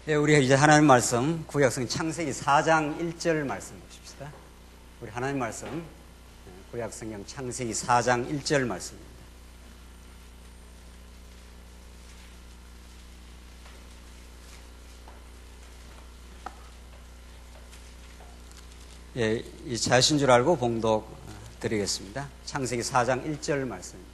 네, 우리 이제 하나님 말씀, 구약성 창세기 4장 1절 말씀 보십시다. 우리 하나님 말씀, 구약성경 창세기 4장 1절 말씀입니다. 예, 이 자신 줄 알고 봉독 드리겠습니다. 창세기 4장 1절 말씀입니다.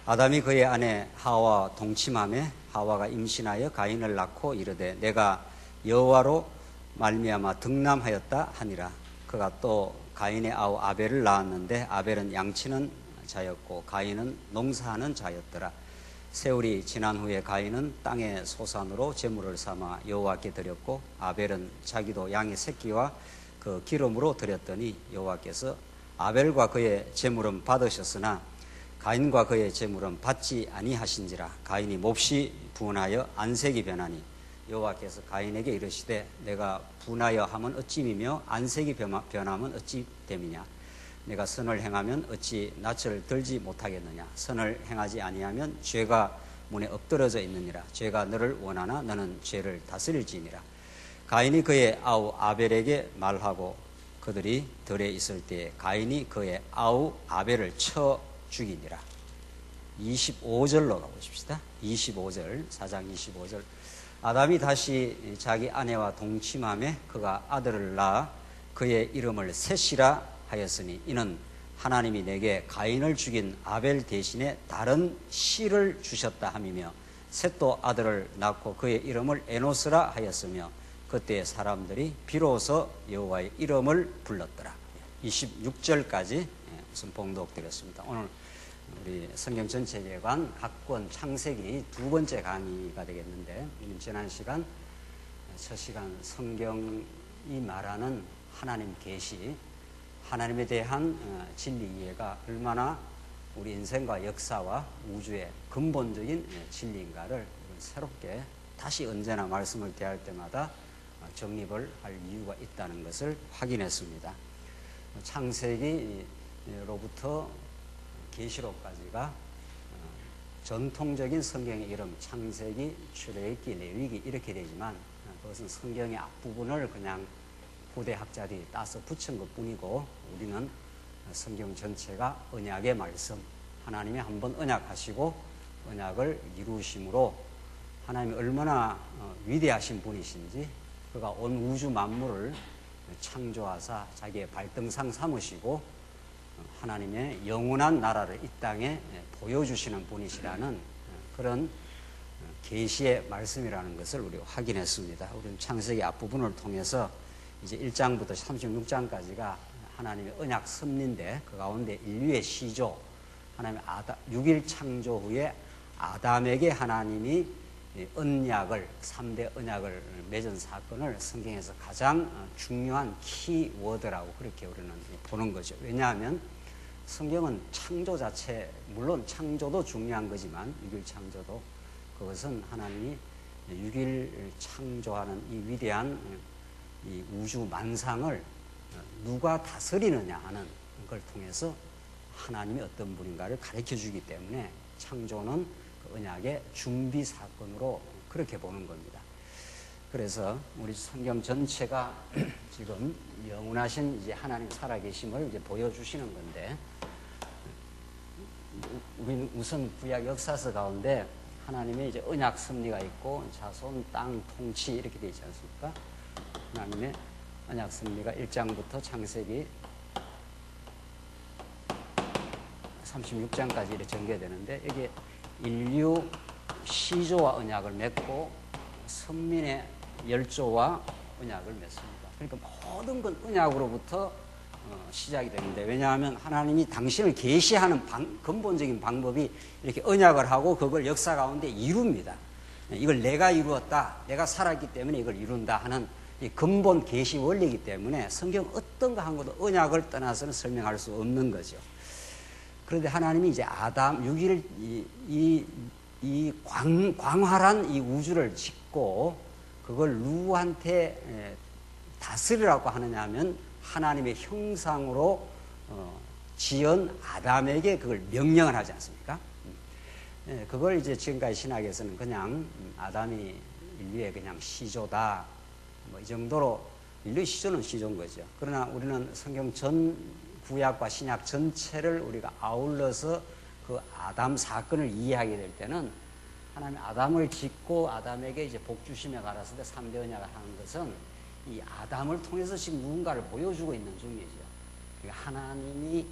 아담이 그의 아내 하와와 동침하며 하와가 임신하여 가인을 낳고 이르되 내가 여호와로 말미암아 득남하였다 하니라. 그가 또 가인의 아우 아벨을 낳았는데 아벨은 양치는 자였고 가인은 농사하는 자였더라. 세월이 지난 후에 가인은 땅의 소산으로 제물을 삼아 여호와께 드렸고 아벨은 자기도 양의 새끼와 그 기름으로 드렸더니 여호와께서 아벨과 그의 제물은 받으셨으나 가인과 그의 제물은 받지 아니하신지라. 가인이 몹시 분하여 안색이 변하니 여호와께서 가인에게 이르시되 내가 분하여 함은 어찌미며 안색이 변함은 어찌 됨이냐. 내가 선을 행하면 어찌 낯을 들지 못하겠느냐. 선을 행하지 아니하면 죄가 문에 엎드러져 있느니라. 죄가 너를 원하나 너는 죄를 다스릴지니라. 가인이 그의 아우 아벨에게 말하고 그들이 들에 있을 때에 가인이 그의 아우 아벨을 쳐 죽이니라. 25절로 가보십시다. 25절, 4장 25절. 아담이 다시 자기 아내와 동침하며 그가 아들을 낳아 그의 이름을 셋이라 하였으니 이는 하나님이 내게 가인을 죽인 아벨 대신에 다른 씨를 주셨다 함이며 셋도 아들을 낳고 그의 이름을 에노스라 하였으며 그때 사람들이 비로소 여호와의 이름을 불렀더라. 26절까지 무슨 봉독드렸습니다. 오늘 우리 성경 전체 예관 각권 창세기 두 번째 강의가 되겠는데 지난 시간 첫 시간 성경이 말하는 하나님 계시, 하나님에 대한 진리 이해가 얼마나 우리 인생과 역사와 우주의 근본적인 진리인가를 새롭게 다시 언제나 말씀을 대할 때마다 정립을 할 이유가 있다는 것을 확인했습니다. 창세기로부터 계시록까지가 전통적인 성경의 이름 창세기, 출애굽기, 레위기 이렇게 되지만 그것은 성경의 앞부분을 그냥 후대 학자들이 따서 붙인 것뿐이고 우리는 성경 전체가 언약의 말씀, 하나님이 한번 언약하시고 언약을 이루심으로 하나님이 얼마나 위대하신 분이신지 그가 온 우주 만물을 창조하사 자기의 발등상 삼으시고 하나님의 영원한 나라를 이 땅에 보여주시는 분이시라는 그런 계시의 말씀이라는 것을 우리 확인했습니다. 우리는 창세기 앞부분을 통해서 이제 1장부터 36장까지가 하나님의 언약 섭리인데 그 가운데 인류의 시조, 하나님의 6일 창조 후에 아담에게 하나님이 언약을 3대 언약을 맺은 사건을 성경에서 가장 중요한 키워드라고 그렇게 우리는 보는 거죠. 왜냐하면 성경은 창조 자체, 물론 창조도 중요한 거지만 6일 창조도 그것은 하나님이 6일 창조하는 이 위대한 이 우주 만상을 누가 다스리느냐 하는 걸 통해서 하나님이 어떤 분인가를 가르쳐 주기 때문에 창조는 그 언약의 준비 사건으로 그렇게 보는 겁니다. 그래서 우리 성경 전체가 지금 영원하신 이제 하나님 살아계심을 이제 보여주시는 건데, 우리는 우선 구약 역사서 가운데 하나님의 이제 언약 섭리가 있고 자손, 땅, 통치 이렇게 되어 있지 않습니까? 하나님의 언약 섭리가 1장부터 창세기 36장까지 이렇게 전개되는데 여기 인류 시조와 언약을 맺고 선민의 열조와 언약을 맺습니다. 그러니까 모든 건 언약으로부터 시작이 되는데, 왜냐하면 하나님이 당신을 계시하는 근본적인 방법이 이렇게 언약을 하고 그걸 역사 가운데 이룹니다. 이걸 내가 이루었다, 내가 살았기 때문에 이걸 이룬다 하는 이 근본 계시 원리이기 때문에 성경 어떤 거 한 것도 언약을 떠나서는 설명할 수 없는 거죠. 그런데 하나님이 이제 아담 6일 이 광활한 이 우주를 짓고 그걸 누구한테 다스리라고 하느냐 하면 하나님의 형상으로 지은 아담에게 그걸 명령을 하지 않습니까? 그걸 이제 지금까지 신학에서는 그냥 아담이 인류의 그냥 시조다. 뭐 이 정도로 인류의 시조는 시조인 거죠. 그러나 우리는 성경 전 구약과 신약 전체를 우리가 아울러서 그 아담 사건을 이해하게 될 때는 하나님 아담을 짓고 아담에게 이제 복 주심에 관해서 3대 언약을 하는 것은 이 아담을 통해서 지금 누군가를 보여주고 있는 중이죠. 그러니까 하나님이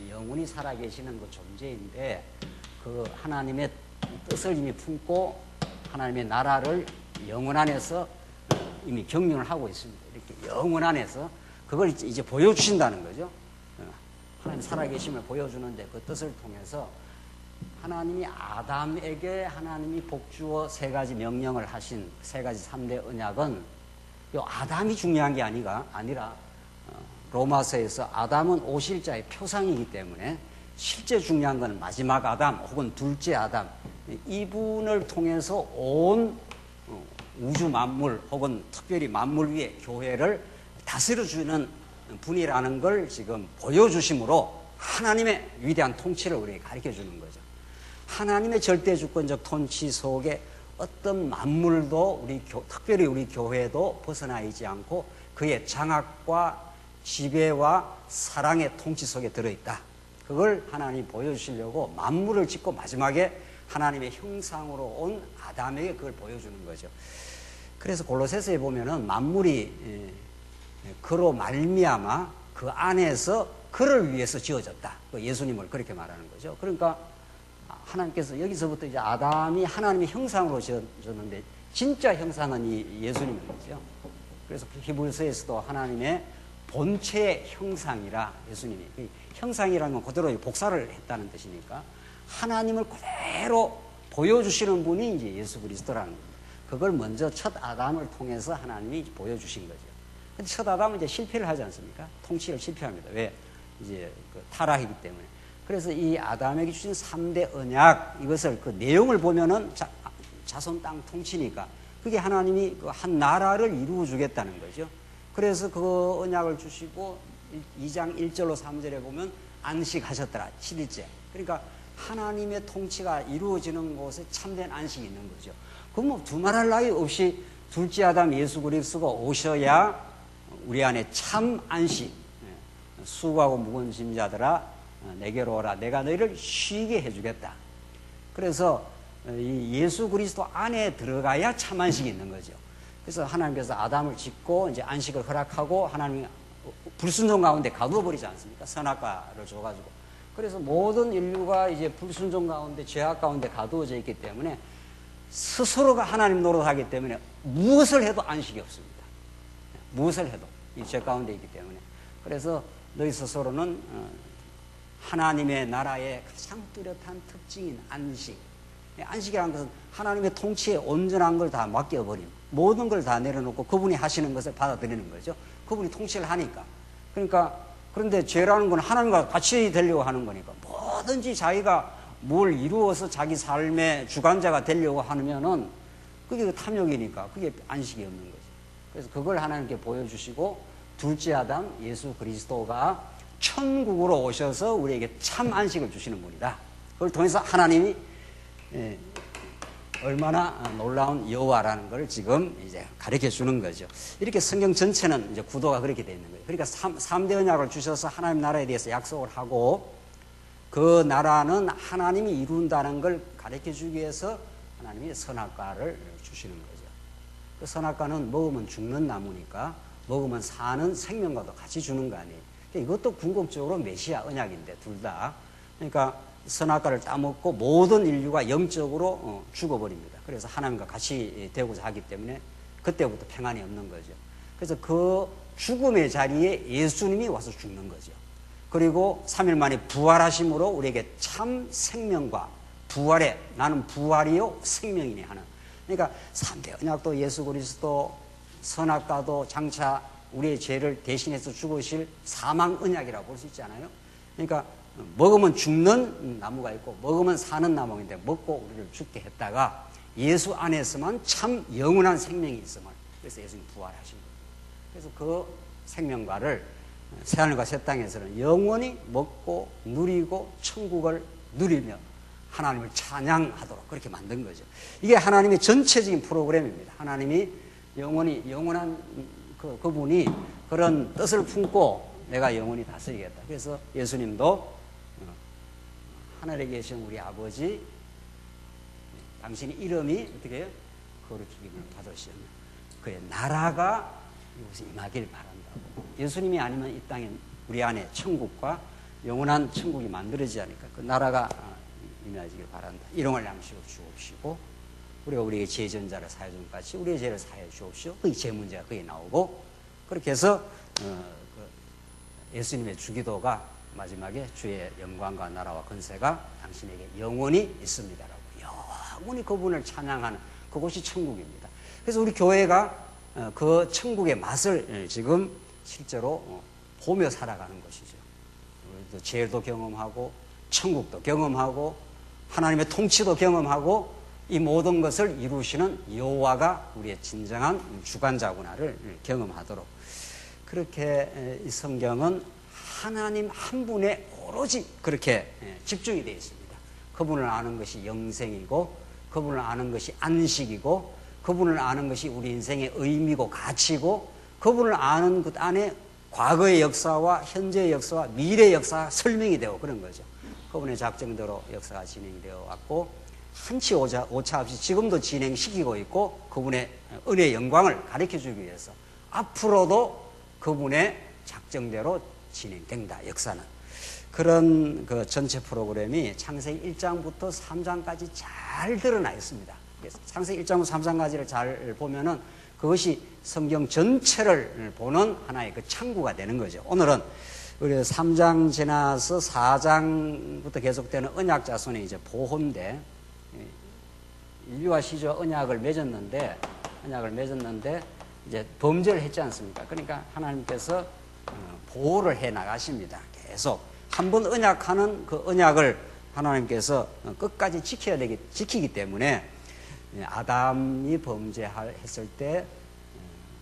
영원히 살아계시는 그 존재인데 그 하나님의 뜻을 이미 품고 하나님의 나라를 영원 안에서 이미 경륜을 하고 있습니다. 이렇게 영원 안에서 그걸 이제 보여주신다는 거죠. 하나님 살아계심을 보여주는데 그 뜻을 통해서 하나님이 아담에게 하나님이 복주어 세 가지 명령을 하신 세 가지 3대 언약은 요 아담이 중요한 게 아니라 로마서에서 아담은 오실자의 표상이기 때문에 실제 중요한 건 마지막 아담 혹은 둘째 아담 이분을 통해서 온 우주 만물 혹은 특별히 만물 위에 교회를 다스려주는 분이라는 걸 지금 보여주심으로 하나님의 위대한 통치를 우리에게 가르쳐주는 거죠. 하나님의 절대주권적 통치 속에 어떤 만물도 특별히 우리 교회도 벗어나 있지 않고 그의 장악과 지배와 사랑의 통치 속에 들어있다. 그걸 하나님이 보여주시려고 만물을 짓고 마지막에 하나님의 형상으로 온 아담에게 그걸 보여주는 거죠. 그래서 골로새서에 보면은 만물이 그로 말미암아 그 안에서 그를 위해서 지어졌다. 예수님을 그렇게 말하는 거죠. 그러니까 하나님께서 여기서부터 이제 아담이 하나님의 형상으로 지어졌는데 진짜 형상은 이 예수님인 거죠. 그래서 히브리서에서도 하나님의 본체의 형상이라 예수님이 형상이라는 건 그대로 복사를 했다는 뜻이니까 하나님을 그대로 보여주시는 분이 이제 예수 그리스도라는 겁니다. 그걸 먼저 첫 아담을 통해서 하나님이 보여주신 거죠. 근데 첫 아담은 이제 실패를 하지 않습니까? 통치를 실패합니다. 왜? 이제 타락이기 때문에. 그래서 이 아담에게 주신 3대 언약 이것을 그 내용을 보면은 자손 땅 통치니까 그게 하나님이 그 한 나라를 이루어 주겠다는 거죠. 그래서 그 언약을 주시고 2장 1절로 3절에 보면 안식하셨더라. 7일째. 그러니까 하나님의 통치가 이루어지는 곳에 참된 안식이 있는 거죠. 그럼 뭐 두말할 나위 없이 둘째 아담 예수 그리스도가 오셔야 우리 안에 참 안식. 수고하고 무거운 짐자들아 내게로 오라. 내가 너희를 쉬게 해주겠다. 그래서 이 예수 그리스도 안에 들어가야 참 안식이 있는 거죠. 그래서 하나님께서 아담을 짓고 이제 안식을 허락하고 하나님이 불순종 가운데 가두어버리지 않습니까? 선악과를 줘가지고. 그래서 모든 인류가 이제 불순종 가운데 죄악 가운데 가두어져 있기 때문에 스스로가 하나님 노릇하기 때문에 무엇을 해도 안식이 없습니다. 무엇을 해도 이 죄 가운데 있기 때문에. 그래서 너희 스스로는 하나님의 나라의 가장 뚜렷한 특징인 안식. 안식이라는 것은 하나님의 통치에 온전한 걸 다 맡겨버림. 모든 걸 다 내려놓고 그분이 하시는 것을 받아들이는 거죠. 그분이 통치를 하니까. 그러니까 그런데 죄라는 건 하나님과 같이 되려고 하는 거니까 뭐든지 자기가 뭘 이루어서 자기 삶의 주관자가 되려고 하면은 그게 탐욕이니까 그게 안식이 없는 거죠. 그래서 그걸 하나님께 보여주시고 둘째 아담 예수 그리스도가 천국으로 오셔서 우리에게 참 안식을 주시는 분이다. 그걸 통해서 하나님이 얼마나 놀라운 여호와라는 걸 지금 이제 가르쳐 주는 거죠. 이렇게 성경 전체는 이제 구도가 그렇게 되어 있는 거예요. 그러니까 3대 언약을 주셔서 하나님 나라에 대해서 약속을 하고 그 나라는 하나님이 이룬다는 걸 가르쳐 주기 위해서 하나님이 선악과를 주시는 거죠. 그 선악과는 먹으면 죽는 나무니까 먹으면 사는 생명과도 같이 주는 거 아니에요. 이것도 궁극적으로 메시아 언약인데 둘 다. 그러니까 선악과를 따먹고 모든 인류가 영적으로 죽어버립니다. 그래서 하나님과 같이 되고자 하기 때문에 그때부터 평안이 없는 거죠. 그래서 그 죽음의 자리에 예수님이 와서 죽는 거죠. 그리고 3일 만에 부활하심으로 우리에게 참 생명과 부활에 나는 부활이요 생명이니 하는. 그러니까 3대 언약도 예수 그리스도 선악과도 장차 우리의 죄를 대신해서 죽으실 사망 언약이라고 볼 수 있잖아요. 그러니까 먹으면 죽는 나무가 있고 먹으면 사는 나무인데 먹고 우리를 죽게 했다가 예수 안에서만 참 영원한 생명이 있음을 그래서 예수님 부활하신 거예요. 그래서 그 생명과를 새하늘과 새 땅에서는 영원히 먹고 누리고 천국을 누리며 하나님을 찬양하도록 그렇게 만든 거죠. 이게 하나님의 전체적인 프로그램입니다. 하나님이 영원한 그분이 그런 뜻을 품고 내가 영원히 다스리겠다. 그래서 예수님도 하늘에 계신 우리 아버지, 당신의 이름이 어떻게 해요? 거룩히 받으시면 그의 나라가 이곳에 임하길 바란다고. 예수님이 아니면 이 땅에 우리 안에 천국과 영원한 천국이 만들어지지 않을까. 그 나라가 임하기를 바란다. 일용할 양식을 주옵시고 우리가 우리의 죄 전자를 사해 준 같이 우리의 죄를 사해 주옵시오. 거기 죄 문제가 거기 나오고 그렇게 해서 예수님의 주기도가 마지막에 주의 영광과 나라와 권세가 당신에게 영원히 있습니다라고 영원히 그분을 찬양하는 그곳이 천국입니다. 그래서 우리 교회가 그 천국의 맛을 지금 실제로 보며 살아가는 것이죠. 우리도 죄도 경험하고 천국도 경험하고 하나님의 통치도 경험하고 이 모든 것을 이루시는 여호와가 우리의 진정한 주관자구나를 경험하도록 그렇게 이 성경은 하나님 한 분에 오로지 그렇게 집중이 되어 있습니다. 그분을 아는 것이 영생이고 그분을 아는 것이 안식이고 그분을 아는 것이 우리 인생의 의미고 가치고 그분을 아는 것 안에 과거의 역사와 현재의 역사와 미래의 역사가 설명이 되고 그런 거죠. 그분의 작정대로 역사가 진행되어 왔고 한치 오차 없이 지금도 진행시키고 있고 그분의 은혜의 영광을 가르쳐주기 위해서 앞으로도 그분의 작정대로 진행된다. 역사는. 그런 그 전체 프로그램이 창세기 1장부터 3장까지 잘 드러나 있습니다. 창세기 1장부터 3장까지를 잘 보면은 그것이 성경 전체를 보는 하나의 그 창구가 되는 거죠. 오늘은 우리 3장 지나서 4장부터 계속되는 언약 자손의 이제 보호인데 인류와 시주와 언약을 맺었는데 이제 범죄를 했지 않습니까? 그러니까 하나님께서 보호를 해 나가십니다. 계속 한 번 언약하는 그 언약을 하나님께서 끝까지 지키기 때문에 아담이 범죄했을 때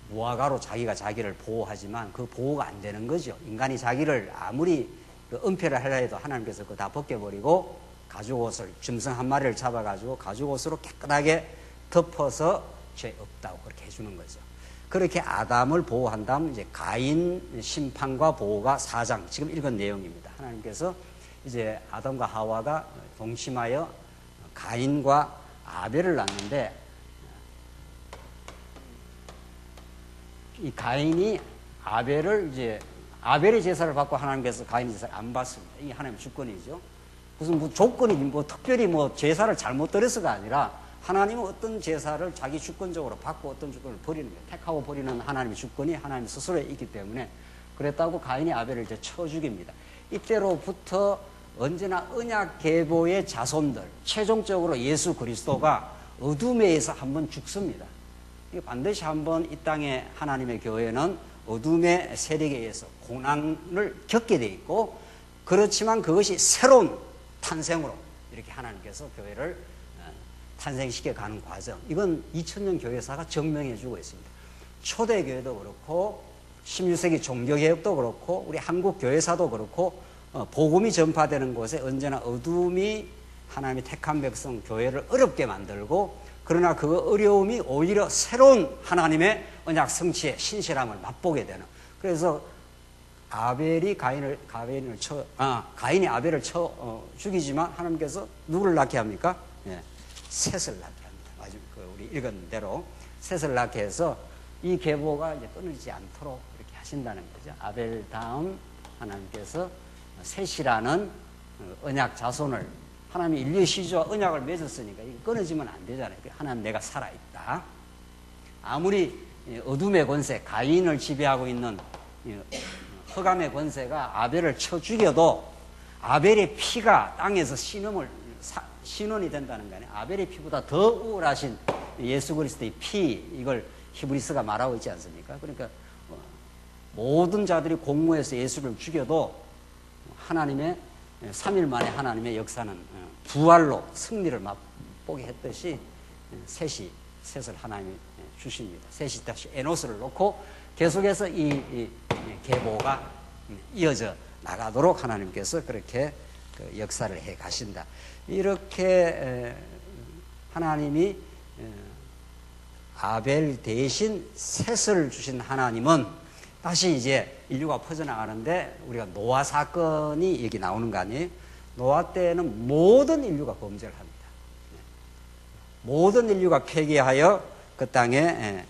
무화과로 자기가 자기를 보호하지만 그 보호가 안 되는 거죠. 인간이 자기를 아무리 은폐를 하려 해도 하나님께서 그거 다 벗겨버리고 가죽옷을 짐승 한 마리를 잡아가지고 가죽옷으로 깨끗하게 덮어서 죄 없다고 그렇게 해주는 거죠. 그렇게 아담을 보호한 다음 이제 가인 심판과 보호가 4장 지금 읽은 내용입니다. 하나님께서 이제 아담과 하와가 동침하여 가인과 아벨을 낳는데 이 가인이 아벨의 제사를 받고 하나님께서 가인의 제사를 안 받습니다. 이게 하나님의 주권이죠. 무슨 뭐 조건이 특별히 제사를 잘못 드려서가 아니라 하나님은 어떤 제사를 자기 주권적으로 받고 어떤 주권을 버리는 거예요. 택하고 버리는 하나님의 주권이 하나님 스스로에 있기 때문에 그랬다고 가인이 아벨을 이제 쳐 죽입니다. 이때로부터 언제나 언약 계보의 자손들, 최종적으로 예수 그리스도가 어둠에 의해서 한번 죽습니다. 반드시 한번 이 땅에 하나님의 교회는 어둠의 세력에 의해서 고난을 겪게 돼 있고 그렇지만 그것이 새로운 탄생으로 이렇게 하나님께서 교회를 탄생시켜 가는 과정. 이건 2000년 교회사가 증명해 주고 있습니다. 초대교회도 그렇고 16세기 종교개혁도 그렇고 우리 한국 교회사도 그렇고 복음이 전파되는 곳에 언제나 어둠이 하나님의 택한 백성 교회를 어렵게 만들고 그러나 그 어려움이 오히려 새로운 하나님의 언약 성취의 신실함을 맛보게 되는. 그래서 가인이 아벨을 쳐 죽이지만 하나님께서 누구를 낳게 합니까? 셋을 낳게 합니다. 마지막 우리 읽은 대로 셋을 낳게 해서 이 계보가 이제 끊어지지 않도록 이렇게 하신다는 거죠. 아벨 다음 하나님께서 셋이라는 언약 자손을 하나님이 인류의 시주와 언약을 맺었으니까 이게 끊어지면 안 되잖아요. 하나님 내가 살아있다. 아무리 어둠의 권세, 가인을 지배하고 있는 흑암의 권세가 아벨을 쳐 죽여도 아벨의 피가 땅에서 신원이 된다는 거 아니에요. 아벨의 피보다 더 우월하신 예수 그리스도의 피, 이걸 히브리서가 말하고 있지 않습니까? 그러니까 모든 자들이 공모해서 예수를 죽여도 하나님의 3일 만에 하나님의 역사는 부활로 승리를 맛보게 했듯이 셋을 하나님이 주십니다. 셋이 다시 에노스를 놓고 계속해서 이 계보가 이어져 나가도록 하나님께서 그렇게 역사를 해 가신다. 이렇게 하나님이 아벨 대신 셋을 주신 하나님은 다시 이제 인류가 퍼져나가는데 우리가 노아 사건이 여기 나오는 거 아니에요? 노아 때는 모든 인류가 범죄를 합니다. 모든 인류가 폐기하여 그 땅에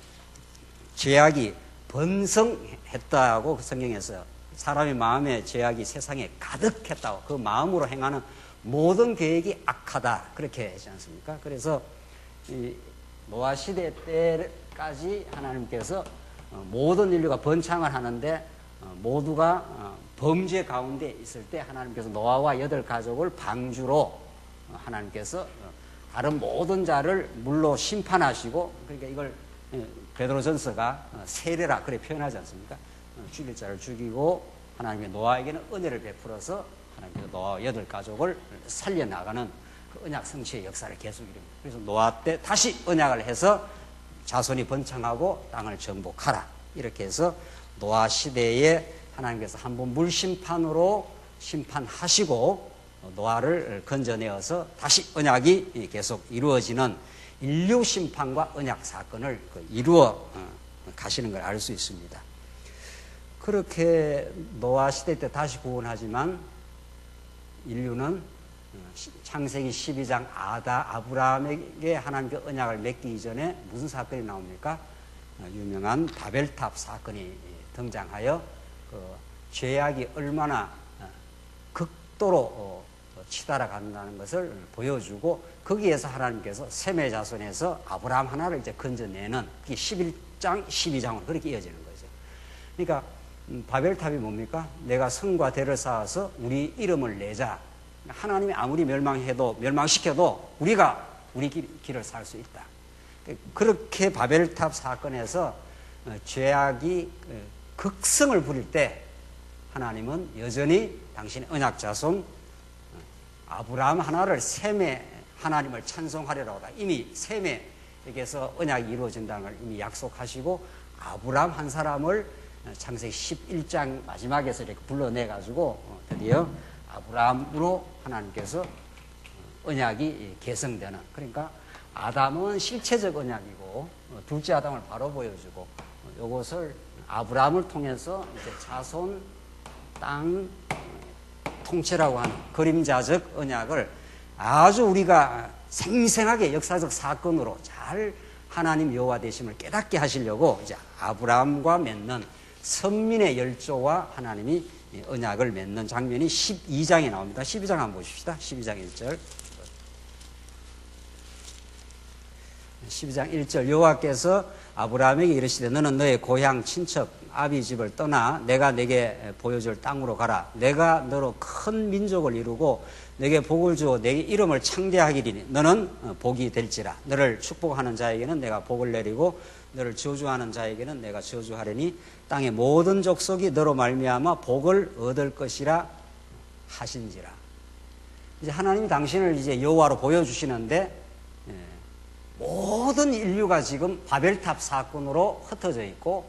죄악이 번성했다고 성경에서 사람의 마음에 죄악이 세상에 가득했다고 그 마음으로 행하는 모든 계획이 악하다 그렇게 하지 않습니까? 그래서 이 노아 시대 때까지 하나님께서 모든 인류가 번창을 하는데 모두가 범죄 가운데 있을 때 하나님께서 노아와 8가족을 방주로 하나님께서 다른 모든 자를 물로 심판하시고 그러니까 이걸 베드로전서가 세례라 그렇게 표현하지 않습니까? 죽일 자를 죽이고 하나님의 노아에게는 은혜를 베풀어서 하나님께서 노아와 8가족을 살려나가는 그 언약 성취의 역사를 계속 이룹니다. 그래서 노아 때 다시 언약을 해서 자손이 번창하고 땅을 정복하라. 이렇게 해서 노아 시대에 하나님께서 한번 물심판으로 심판하시고 노아를 건져내어서 다시 언약이 계속 이루어지는 인류 심판과 언약 사건을 이루어 가시는 걸 알 수 있습니다. 그렇게 노아 시대 때 다시 구원하지만 인류는 창세기 12장 아브라함에게 하나님께 언약을 맺기 이전에 무슨 사건이 나옵니까? 유명한 바벨탑 사건이 등장하여 그 죄악이 얼마나 극도로 치달아 간다는 것을 보여주고 거기에서 하나님께서 셈의 자손에서 아브라함 하나를 이제 건져내는 그게 11장, 12장으로 그렇게 이어지는 거죠. 그러니까 바벨탑이 뭡니까? 내가 성과 대를 쌓아서 우리 이름을 내자. 하나님이 아무리 멸망시켜도 우리가 우리 길을 살 수 있다. 그렇게 바벨탑 사건에서 죄악이 극성을 부릴 때 하나님은 여전히 당신의 언약 자손 아브라함 하나를 셈의 하나님을 찬송하리라고 하다. 이미 셈에게서 언약이 이루어진다는 걸 이미 약속하시고 아브라함 한 사람을 창세기 11장 마지막에서 이렇게 불러내가지고 드디어 아브라함으로 하나님께서 언약이 개성되는 그러니까 아담은 실체적 언약이고 둘째 아담을 바로 보여주고 이것을 아브라함을 통해서 이제 자손 땅 통째라고 하는 그림자적 언약을 아주 우리가 생생하게 역사적 사건으로 잘 하나님 여호와 되심을 깨닫게 하시려고 이제 아브라함과 맺는 선민의 열조와 하나님이 언약을 맺는 장면이 12장에 나옵니다. 12장 한번 보십시다. 12장 1절. 12장 1절 여호와께서 아브라함에게 이르시되 너는 너의 고향 친척 아비 집을 떠나 내가 내게 보여줄 땅으로 가라. 내가 너로 큰 민족을 이루고 내게 복을 주어 내게 이름을 창대하기리니 너는 복이 될지라. 너를 축복하는 자에게는 내가 복을 내리고 너를 저주하는 자에게는 내가 저주하리니 땅의 모든 족속이 너로 말미암아 복을 얻을 것이라 하신지라. 이제 하나님이 당신을 이제 여호와로 보여주시는데 모든 인류가 지금 바벨탑 사건으로 흩어져 있고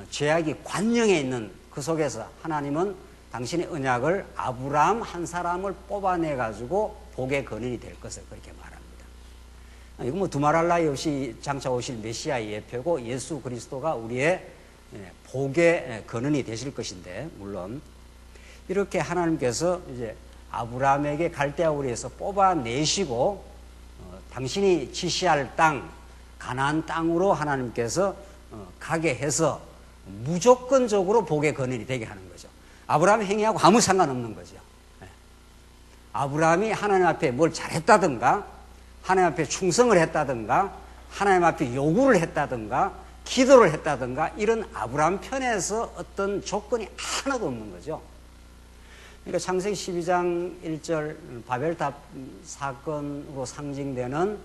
죄악이 관영해 있는 그 속에서 하나님은 당신의 언약을 아브라함 한 사람을 뽑아내 가지고 복의 근원이 될 것을 그렇게 말합니다. 이건 뭐 두말할 나위 없이 장차 오실 메시아의 예표고 예수 그리스도가 우리의 복의 근원이 되실 것인데 물론 이렇게 하나님께서 이제 아브라함에게 갈대아 우리에서 뽑아내시고 당신이 지시할 땅 가나안 땅으로 하나님께서 가게 해서 무조건적으로 복의 근원이 되게 하는 거죠. 아브라함 행위하고 아무 상관없는 거죠. 아브라함이 하나님 앞에 뭘 잘했다든가 하나님 앞에 충성을 했다든가 하나님 앞에 요구를 했다든가 기도를 했다든가 이런 아브라함 편에서 어떤 조건이 하나도 없는 거죠. 그러니까 창세기 12장 1절 바벨탑 사건으로 상징되는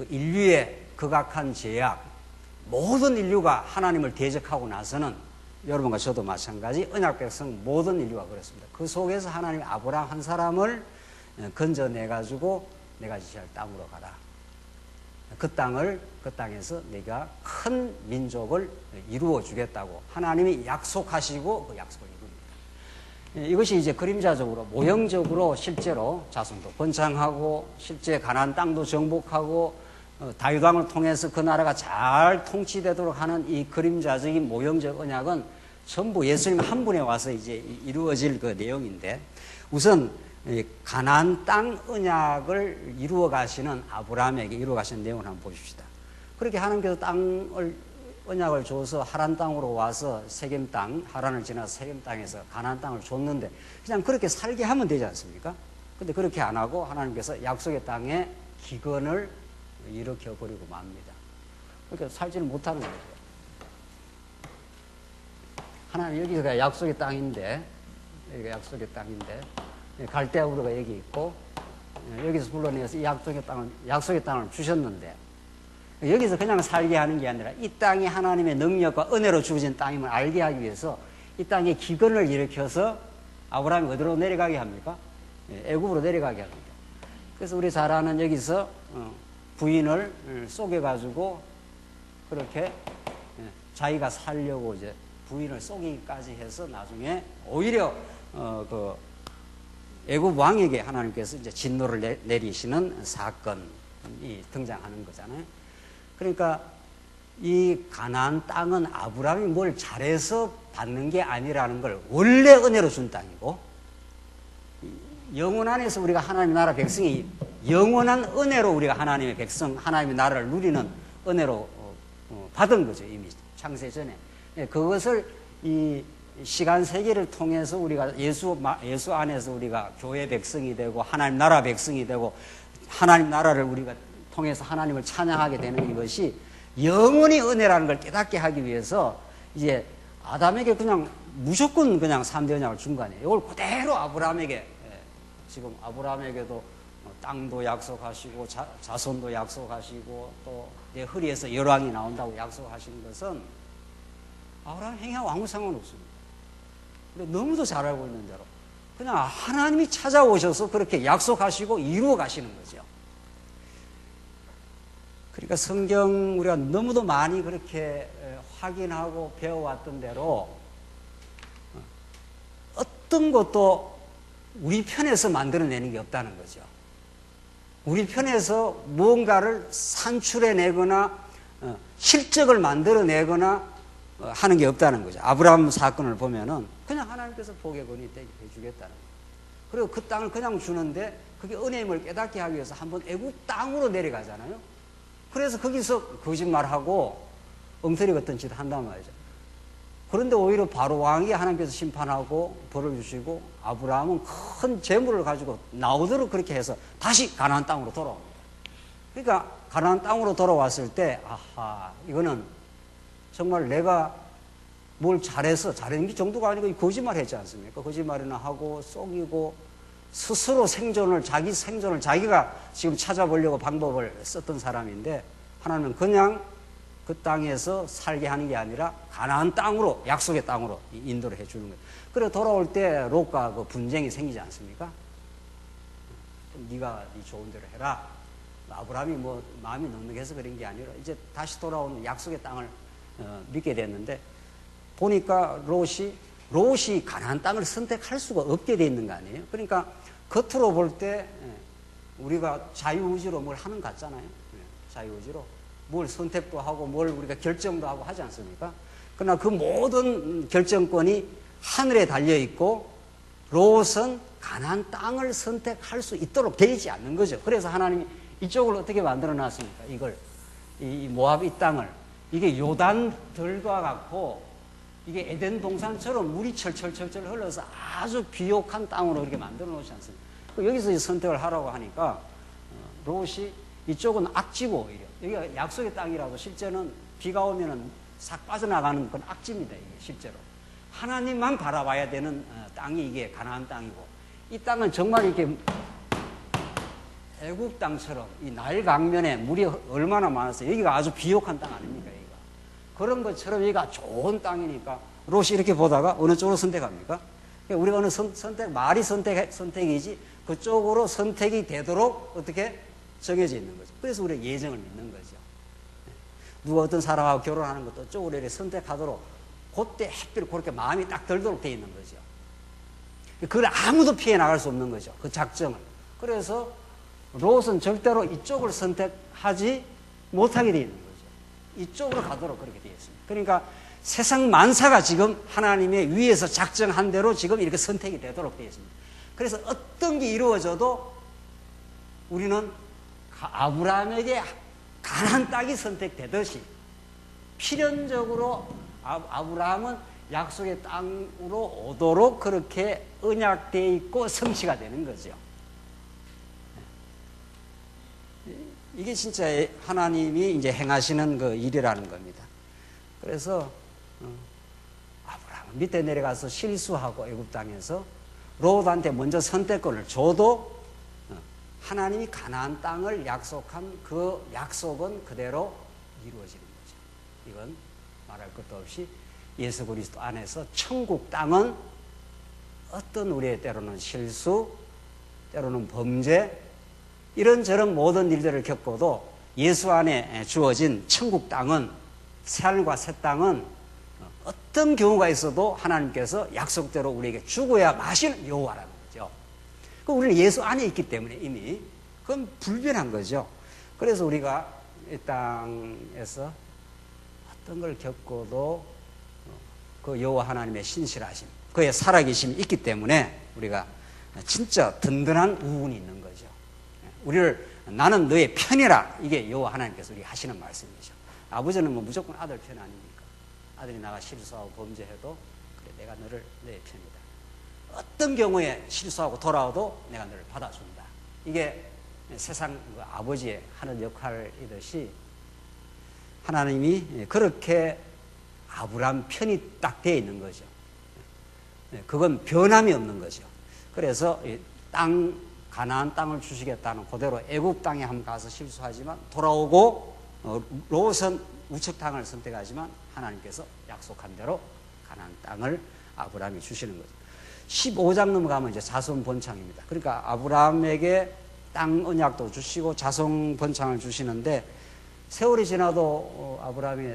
인류의 극악한 죄악 모든 인류가 하나님을 대적하고 나서는 여러분과 저도 마찬가지 언약 백성 모든 인류가 그렇습니다. 그 속에서 하나님이 아브라함 한 사람을 건져내가지고 내가 지시할 땅으로 가라. 그 땅에서 내가 큰 민족을 이루어 주겠다고 하나님이 약속하시고 그 약속을 이룹니다. 이것이 이제 그림자적으로, 모형적으로 실제로 자손도 번창하고 실제 가나안 땅도 정복하고 다윗 왕을 통해서 그 나라가 잘 통치되도록 하는 이 그림자적인 모형적 언약은 전부 예수님 한 분에 와서 이제 이루어질 그 내용인데, 우선 가나안 땅 언약을 이루어 가시는 아브라함에게 이루어 가시는 내용을 한번 보십시다. 그렇게 하나님께서 언약을 줘서 하란 땅으로 와서 세겜 땅, 하란을 지나서 세겜 땅에서 가나안 땅을 줬는데 그냥 그렇게 살게 하면 되지 않습니까? 근데 그렇게 안 하고 하나님께서 약속의 땅에 기근을 일으켜 버리고 맙니다. 그러니까 살지를 못하는 거죠. 하나님 여기가 약속의 땅인데, 여기가 약속의 땅인데, 갈대아 우르가 여기 있고, 여기서 불러내서 이 약속의 땅을 주셨는데, 여기서 그냥 살게 하는 게 아니라 이 땅이 하나님의 능력과 은혜로 주어진 땅임을 알게 하기 위해서 이 땅에 기근을 일으켜서 아브라함이 어디로 내려가게 합니까? 애굽으로 내려가게 합니다. 그래서 우리 잘 아는 여기서 부인을 속여가지고 그렇게 자기가 살려고 이제 부인을 속이기까지 해서 나중에 오히려 그 애굽 왕에게 하나님께서 이제 진노를 내리시는 사건이 등장하는 거잖아요. 그러니까 이 가나안 땅은 아브라함이 뭘 잘해서 받는 게 아니라는 걸 원래 은혜로 준 땅이고, 영원 안에서 우리가 하나님의 나라 백성이 영원한 은혜로 우리가 하나님의 백성, 하나님의 나라를 누리는 은혜로 받은 거죠. 이미 창세 전에. 그것을 이 시간 세계를 통해서 우리가 예수 안에서 우리가 교회 백성이 되고 하나님 나라 백성이 되고 하나님 나라를 우리가 통해서 하나님을 찬양하게 되는 이것이 영원히 은혜라는 걸 깨닫게 하기 위해서 이제 아담에게 그냥 무조건 그냥 3대 언약을 준 거 아니에요. 이걸 그대로 아브라함에게, 지금 아브라함에게도 땅도 약속하시고 자손도 약속하시고 또 내 허리에서 열왕이 나온다고 약속하신 것은 아브라함 행위와 아무 상관없습니다. 근데 너무도 잘 알고 있는 대로 그냥 하나님이 찾아오셔서 그렇게 약속하시고 이루어 가시는 거죠. 그러니까 성경 우리가 너무도 많이 그렇게 확인하고 배워왔던 대로 어떤 것도 우리 편에서 만들어내는 게 없다는 거죠. 우리 편에서 무언가를 산출해내거나 실적을 만들어내거나 하는 게 없다는 거죠. 아브라함 사건을 보면은 그냥 하나님께서 복의 권이 되게 해주겠다는 거예요. 그리고 그 땅을 그냥 주는데 그게 은혜임을 깨닫게 하기 위해서 한번 애국 땅으로 내려가잖아요. 그래서 거기서 거짓말하고 엉터리 같은 짓 한단 말이죠. 그런데 오히려 바로 왕이 하나님께서 심판하고 벌을 주시고 아브라함은 큰 재물을 가지고 나오도록 그렇게 해서 다시 가나안 땅으로 돌아옵니다. 그러니까 가나안 땅으로 돌아왔을 때 아하, 이거는 정말 내가 뭘 잘해서 잘하는 게 정도가 아니고 거짓말 했지 않습니까? 거짓말이나 하고 속이고 스스로 자기 생존을 자기가 지금 찾아보려고 방법을 썼던 사람인데 하나님은 그냥 그 땅에서 살게 하는 게 아니라 가나안 땅으로, 약속의 땅으로 인도를 해주는 거예요. 그래 돌아올 때 롯과 그 분쟁이 생기지 않습니까? 네가 네 좋은 대로 해라. 아브라함이 뭐 마음이 넉넉해서 그런 게 아니라 이제 다시 돌아오는 약속의 땅을 믿게 됐는데 보니까 롯이 가나안 땅을 선택할 수가 없게 돼 있는 거 아니에요? 그러니까 겉으로 볼 때 우리가 자유의지로 뭘 하는 것 같잖아요. 자유의지로 뭘 선택도 하고 뭘 우리가 결정도 하고 하지 않습니까? 그러나 그 모든 결정권이 하늘에 달려 있고 롯은 가나안 땅을 선택할 수 있도록 되지 않는 거죠. 그래서 하나님이 이쪽을 어떻게 만들어 놨습니까? 이걸 이 모압 이 땅을 이게 요단 들과 같고 이게 에덴 동산처럼 물이 철철철철 흘러서 아주 비옥한 땅으로 이렇게 만들어 놓지 않습니까? 여기서 선택을 하라고 하니까 롯이 이쪽은 악지고 오히려 여기가 약속의 땅이라도 실제는 비가 오면은 싹 빠져나가는 건 악지입니다. 이게 실제로 하나님만 바라봐야 되는 땅이 이게 가나안 땅이고 이 땅은 정말 이렇게 애국 땅처럼 이 나일 강면에 물이 얼마나 많아서 여기가 아주 비옥한 땅 아닙니까? 여기가 그런 것처럼 여기가 좋은 땅이니까 롯이 이렇게 보다가 어느 쪽으로 선택합니까? 우리가 어느 말이 선택이지 그쪽으로 선택이 되도록 어떻게 정해져 있는 거죠. 그래서 우리가 예정을 믿는 거죠. 누가 어떤 사람하고 결혼하는 것도 쪽으로 이렇게 선택하도록 그때 햇빛을 그렇게 마음이 딱 들도록 되어 있는 거죠. 그걸 아무도 피해 나갈 수 없는 거죠. 그 작정을. 그래서 롯은 절대로 이쪽을 선택하지 못하게 되어 있는 거죠. 이쪽으로 가도록 그렇게 되어 있습니다. 그러니까 세상 만사가 지금 하나님의 위에서 작정한 대로 지금 이렇게 선택이 되도록 되어 있습니다. 그래서 어떤 게 이루어져도 우리는 아브라함에게 가나안 땅이 선택되듯이 필연적으로 아브라함은 약속의 땅으로 오도록 그렇게 언약되어 있고 성취가 되는 거죠. 이게 진짜 하나님이 이제 행하시는 그 일이라는 겁니다. 그래서 아브라함은 밑에 내려가서 실수하고 애굽 땅에서 롯한테 먼저 선택권을 줘도 하나님이 가나안 땅을 약속한 그 약속은 그대로 이루어지는 거죠. 이건 말할 것도 없이 예수 그리스도 안에서 천국 땅은 어떤 우리의 때로는 실수, 때로는 범죄, 이런저런 모든 일들을 겪어도 예수 안에 주어진 천국 땅은, 새하늘과 새 땅은 어떤 경우가 있어도 하나님께서 약속대로 우리에게 주고야 마실 여호와라는 거죠. 우리는 예수 안에 있기 때문에 이미 그건 불변한 거죠. 그래서 우리가 이 땅에서 어떤 걸 겪어도 그 여호와 하나님의 신실하심, 그의 살아계심이 있기 때문에 우리가 진짜 든든한 우운이 있는 거죠. 우리를 나는 너의 편이라, 이게 여호와 하나님께서 우리 하시는 말씀이죠. 아버지는 뭐 무조건 아들 편 아닙니까? 아들이 나가 실수하고 범죄해도 그래, 내가 너의 편이다. 어떤 경우에 실수하고 돌아와도 내가 너를 받아준다. 이게 세상 그 아버지의 하는 역할이듯이 하나님이 그렇게 아브라함 편이 딱 되어 있는 거죠. 그건 변함이 없는 거죠. 그래서 가나안 땅을 주시겠다는 그대로 애굽 땅에 한번 가서 실수하지만 돌아오고 롯은 우측 땅을 선택하지만 하나님께서 약속한 대로 가나안 땅을 아브라함이 주시는 거죠. 15장 넘어가면 이제 자손 번창입니다. 그러니까 아브라함에게 땅 언약도 주시고 자손 번창을 주시는데 세월이 지나도 아브라함이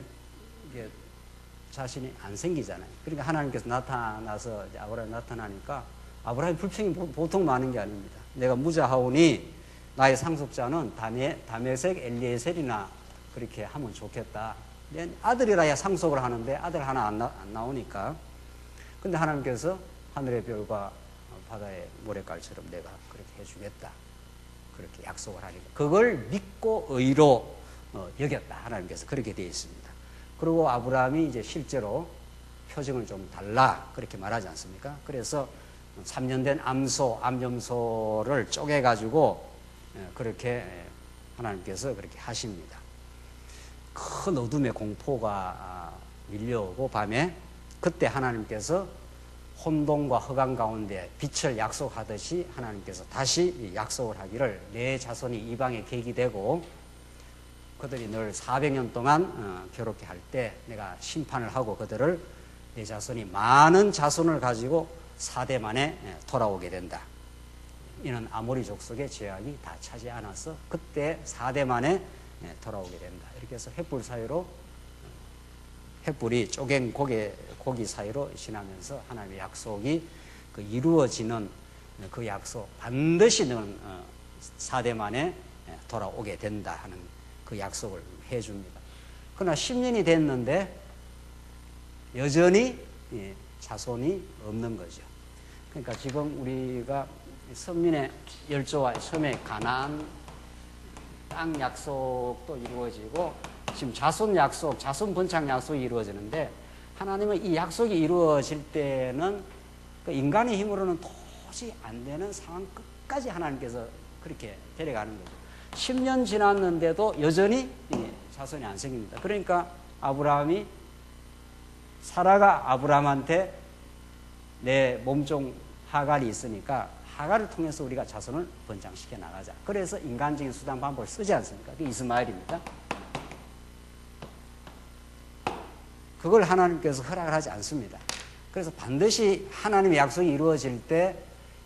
자신이 안 생기잖아요. 그러니까 하나님께서 나타나서 이제 아브라함이 나타나니까 아브라함이 불평이 보통 많은 게 아닙니다. 내가 무자하오니 나의 상속자는 다메섹 엘리에셀이나 그렇게 하면 좋겠다. 아들이라야 상속을 하는데 아들 하나 안 나오니까. 근데 하나님께서 하늘의 별과 바다의 모래깔처럼 내가 그렇게 해주겠다. 그렇게 약속을 하니까 그걸 믿고 의로 여겼다. 하나님께서 그렇게 되어 있습니다. 그리고 아브라함이 이제 실제로 표정을 좀 달라 그렇게 말하지 않습니까? 그래서 3년 된 암염소를 쪼개가지고 그렇게 하나님께서 그렇게 하십니다. 큰 어둠의 공포가 밀려오고 밤에 그때 하나님께서 혼돈과 흑암 가운데 빛을 약속하듯이 하나님께서 다시 약속을 하기를 내 자손이 이방에 객이 되고 그들이 늘 400년 동안 괴롭게 할 때 내가 심판을 하고 그들을 내 자손이 많은 자손을 가지고 4대 만에 돌아오게 된다. 이는 아모리 족속의 죄악이 다 차지 않아서 그때 4대 만에 돌아오게 된다. 이렇게 해서 횃불 사이로 횃불이 쪼갠 고기 사이로 지나면서 하나님의 약속이 그 이루어지는 그 약속, 반드시 너는 4대 만에 돌아오게 된다 하는 그 약속을 해줍니다. 그러나 10년이 됐는데 여전히 자손이 없는 거죠. 그러니까 지금 우리가 선민의 열조와 처음에 가나안 땅 약속도 이루어지고 지금 자손 약속, 자손 번창 약속이 이루어지는데 하나님은 이 약속이 이루어질 때는 그 인간의 힘으로는 도저히 안 되는 상황 끝까지 하나님께서 그렇게 데려가는 거죠. 10년 지났는데도 여전히 자손이 안 생깁니다. 그러니까 아브라함이 사라가 아브라함한테 내 몸종 하갈이 있으니까 하갈을 통해서 우리가 자손을 번창시켜 나가자. 그래서 인간적인 수단 방법을 쓰지 않습니까? 그게 이스마엘입니다. 그걸 하나님께서 허락을 하지 않습니다. 그래서 반드시 하나님의 약속이 이루어질 때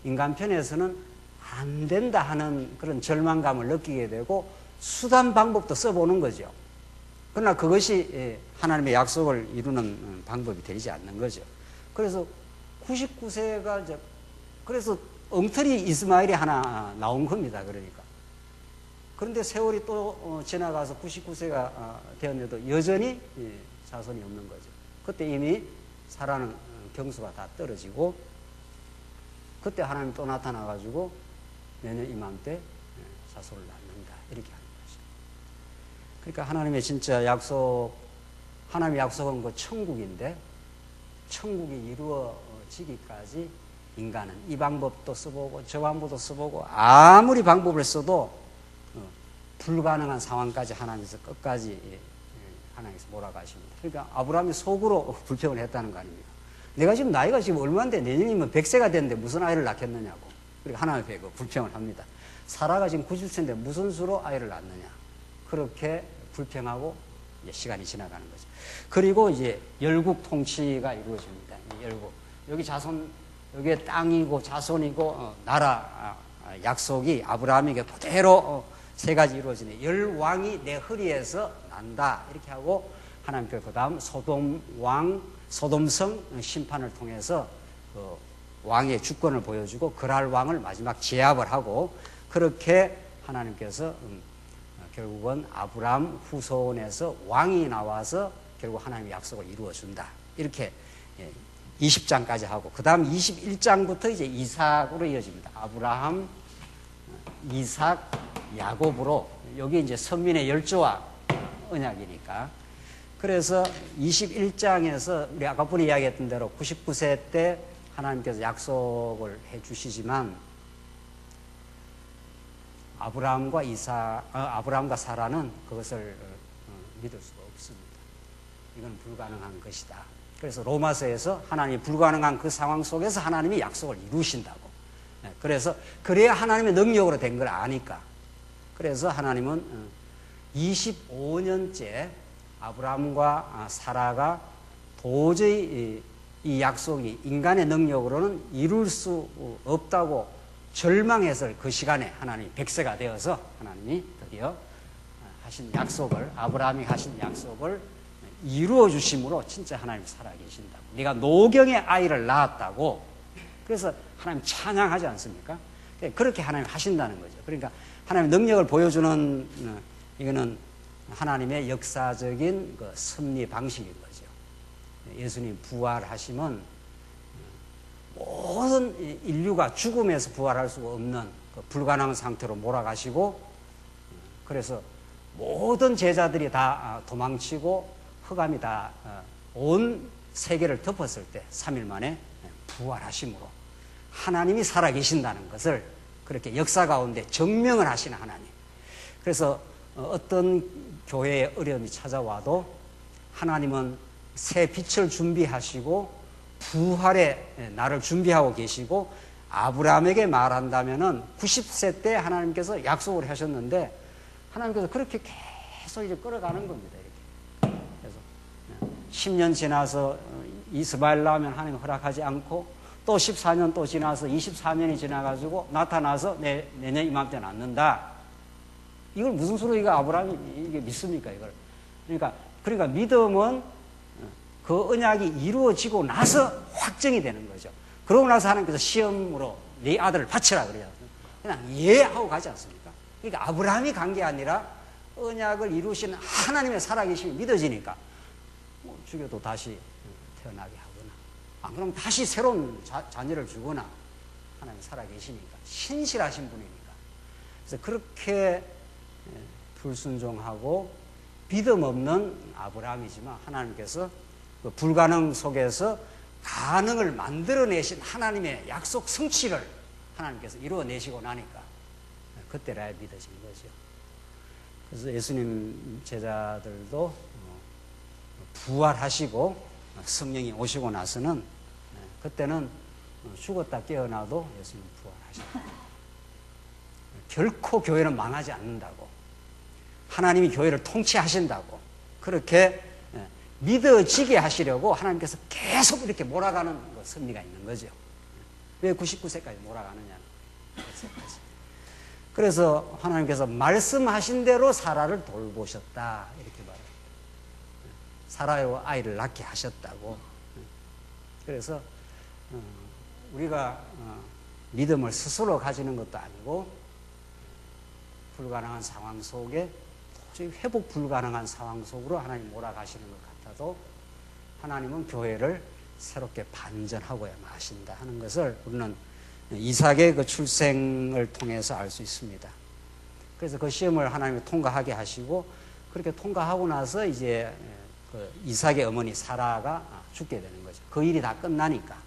인간 편에서는 안 된다 하는 그런 절망감을 느끼게 되고 수단 방법도 써보는 거죠. 그러나 그것이 하나님의 약속을 이루는 방법이 되지 않는 거죠. 그래서 99세가 이제 그래서 엉터리 이스마엘이 하나 나온 겁니다. 그러니까. 그런데 세월이 또 지나가서 99세가 되었는데도 여전히 자손이 없는 거죠. 그때 이미 사라는 경수가 다 떨어지고, 그때 하나님 또 나타나가지고 내년 이맘때 자손을 낳는다, 이렇게 하는 거죠. 그러니까 하나님의 진짜 약속, 하나님의 약속은 그 천국인데, 천국이 이루어지기까지 인간은 이 방법도 써보고 저 방법도 써보고 아무리 방법을 써도 불가능한 상황까지 하나님께서 끝까지 하나님께서 몰아가십니다. 그러니까 아브라함이 속으로 불평을 했다는 거 아닙니까? 내가 지금 나이가 지금 얼마인데 내년이면 100세가 됐는데 무슨 아이를 낳겠느냐고. 그러니까 하나님 앞에 불평을 합니다. 사라가 지금 90세인데 무슨 수로 아이를 낳느냐. 그렇게 불평하고 이제 시간이 지나가는 거죠. 그리고 이제 열국 통치가 이루어집니다. 열국. 여기 자손, 여기에 땅이고 자손이고 나라 약속이 아브라함에게 그대로 세 가지 이루어지네. 열 왕이 내 허리에서 난다, 이렇게 하고 하나님께서 그 다음 소돔성 심판을 통해서 그 왕의 주권을 보여주고 그랄 왕을 마지막 제압을 하고, 그렇게 하나님께서 결국은 아브라함 후손에서 왕이 나와서 결국 하나님의 약속을 이루어준다, 이렇게 20장까지 하고, 그 다음 21장부터 이제 이삭으로 이어집니다. 아브라함, 이삭, 야곱으로. 여기 이제 선민의 열조와 언약이니까. 그래서 21장에서 우리 아까 분이 이야기했던 대로 99세 때 하나님께서 약속을 해 주시지만 아브라함과 사라는 그것을 믿을 수가 없습니다. 이건 불가능한 것이다. 그래서 로마서에서 하나님이 불가능한 그 상황 속에서 하나님이 약속을 이루신다고. 그래서 그래야 하나님의 능력으로 된 걸 아니까. 그래서 하나님은 25년째 아브라함과 사라가 도저히 이 약속이 인간의 능력으로는 이룰 수 없다고 절망해서 그 시간에 하나님이 100세가 되어서 하나님이 드디어 하신 약속을, 아브라함이 하신 약속을 이루어 주심으로 진짜 하나님이 살아계신다고. 네가 노경의 아이를 낳았다고. 그래서 하나님 찬양하지 않습니까? 그렇게 하나님 하신다는 거죠. 그러니까 하나님의 능력을 보여주는 이거는 하나님의 역사적인 그 섭리 방식인 거죠. 예수님 부활하시면 모든 인류가 죽음에서 부활할 수가 없는 그 불가능한 상태로 몰아가시고, 그래서 모든 제자들이 다 도망치고 흑암이 다 온 세계를 덮었을 때 3일 만에 부활하심으로 하나님이 살아계신다는 것을 그렇게 역사 가운데 증명을 하시는 하나님. 그래서 어떤 교회에 어려움이 찾아와도 하나님은 새 빛을 준비하시고 부활의 날을 준비하고 계시고, 아브라함에게 말한다면은 90세 때 하나님께서 약속을 하셨는데 하나님께서 그렇게 계속 이제 끌어가는 겁니다. 이렇게. 그래서 10년 지나서 이스마엘 낳으면 하나님 허락하지 않고, 또 14년 또 지나서 24년이 지나가지고 나타나서 내년 이맘때 낳는다. 이걸 무슨 소리로 이거 아브라함이 이게 믿습니까, 이걸? 그러니까 믿음은 그 언약이 이루어지고 나서 확정이 되는 거죠. 그러고 나서 하나님께서 시험으로 네 아들을 바치라 그래요. 그냥 예 하고 가지 않습니까? 그러니까 아브라함이 간 게 아니라 언약을 이루신 하나님의 살아계심이 믿어지니까 죽여도 다시 태어나게 하거나, 안 그러면 다시 새로운 자녀를 주거나, 하나님 살아계시니까, 신실하신 분이니까. 그래서 그렇게 불순종하고 믿음 없는 아브라함이지만 하나님께서 그 불가능 속에서 가능을 만들어내신 하나님의 약속 성취를 하나님께서 이루어내시고 나니까 그때라야 믿어진 거죠. 그래서 예수님 제자들도 부활하시고 성령이 오시고 나서는 그때는 죽었다 깨어나도 예수님 부활하셨다. 결코 교회는 망하지 않는다고. 하나님이 교회를 통치하신다고. 그렇게 믿어지게 하시려고 하나님께서 계속 이렇게 몰아가는 섭리가 있는 거죠. 왜 99세까지 몰아가느냐는. 그래서 하나님께서 말씀하신 대로 사라를 돌보셨다, 이렇게 말합니다. 사라로 아이를 낳게 하셨다고. 그래서 우리가 믿음을 스스로 가지는 것도 아니고 불가능한 상황 속에 도저히 회복 불가능한 상황 속으로 하나님 몰아가시는 것 같아도 하나님은 교회를 새롭게 반전하고야 마신다 하는 것을 우리는 이삭의 그 출생을 통해서 알 수 있습니다. 그래서 그 시험을 하나님이 통과하게 하시고 그렇게 통과하고 나서 이제 그 이삭의 어머니 사라가 죽게 되는 거죠. 그 일이 다 끝나니까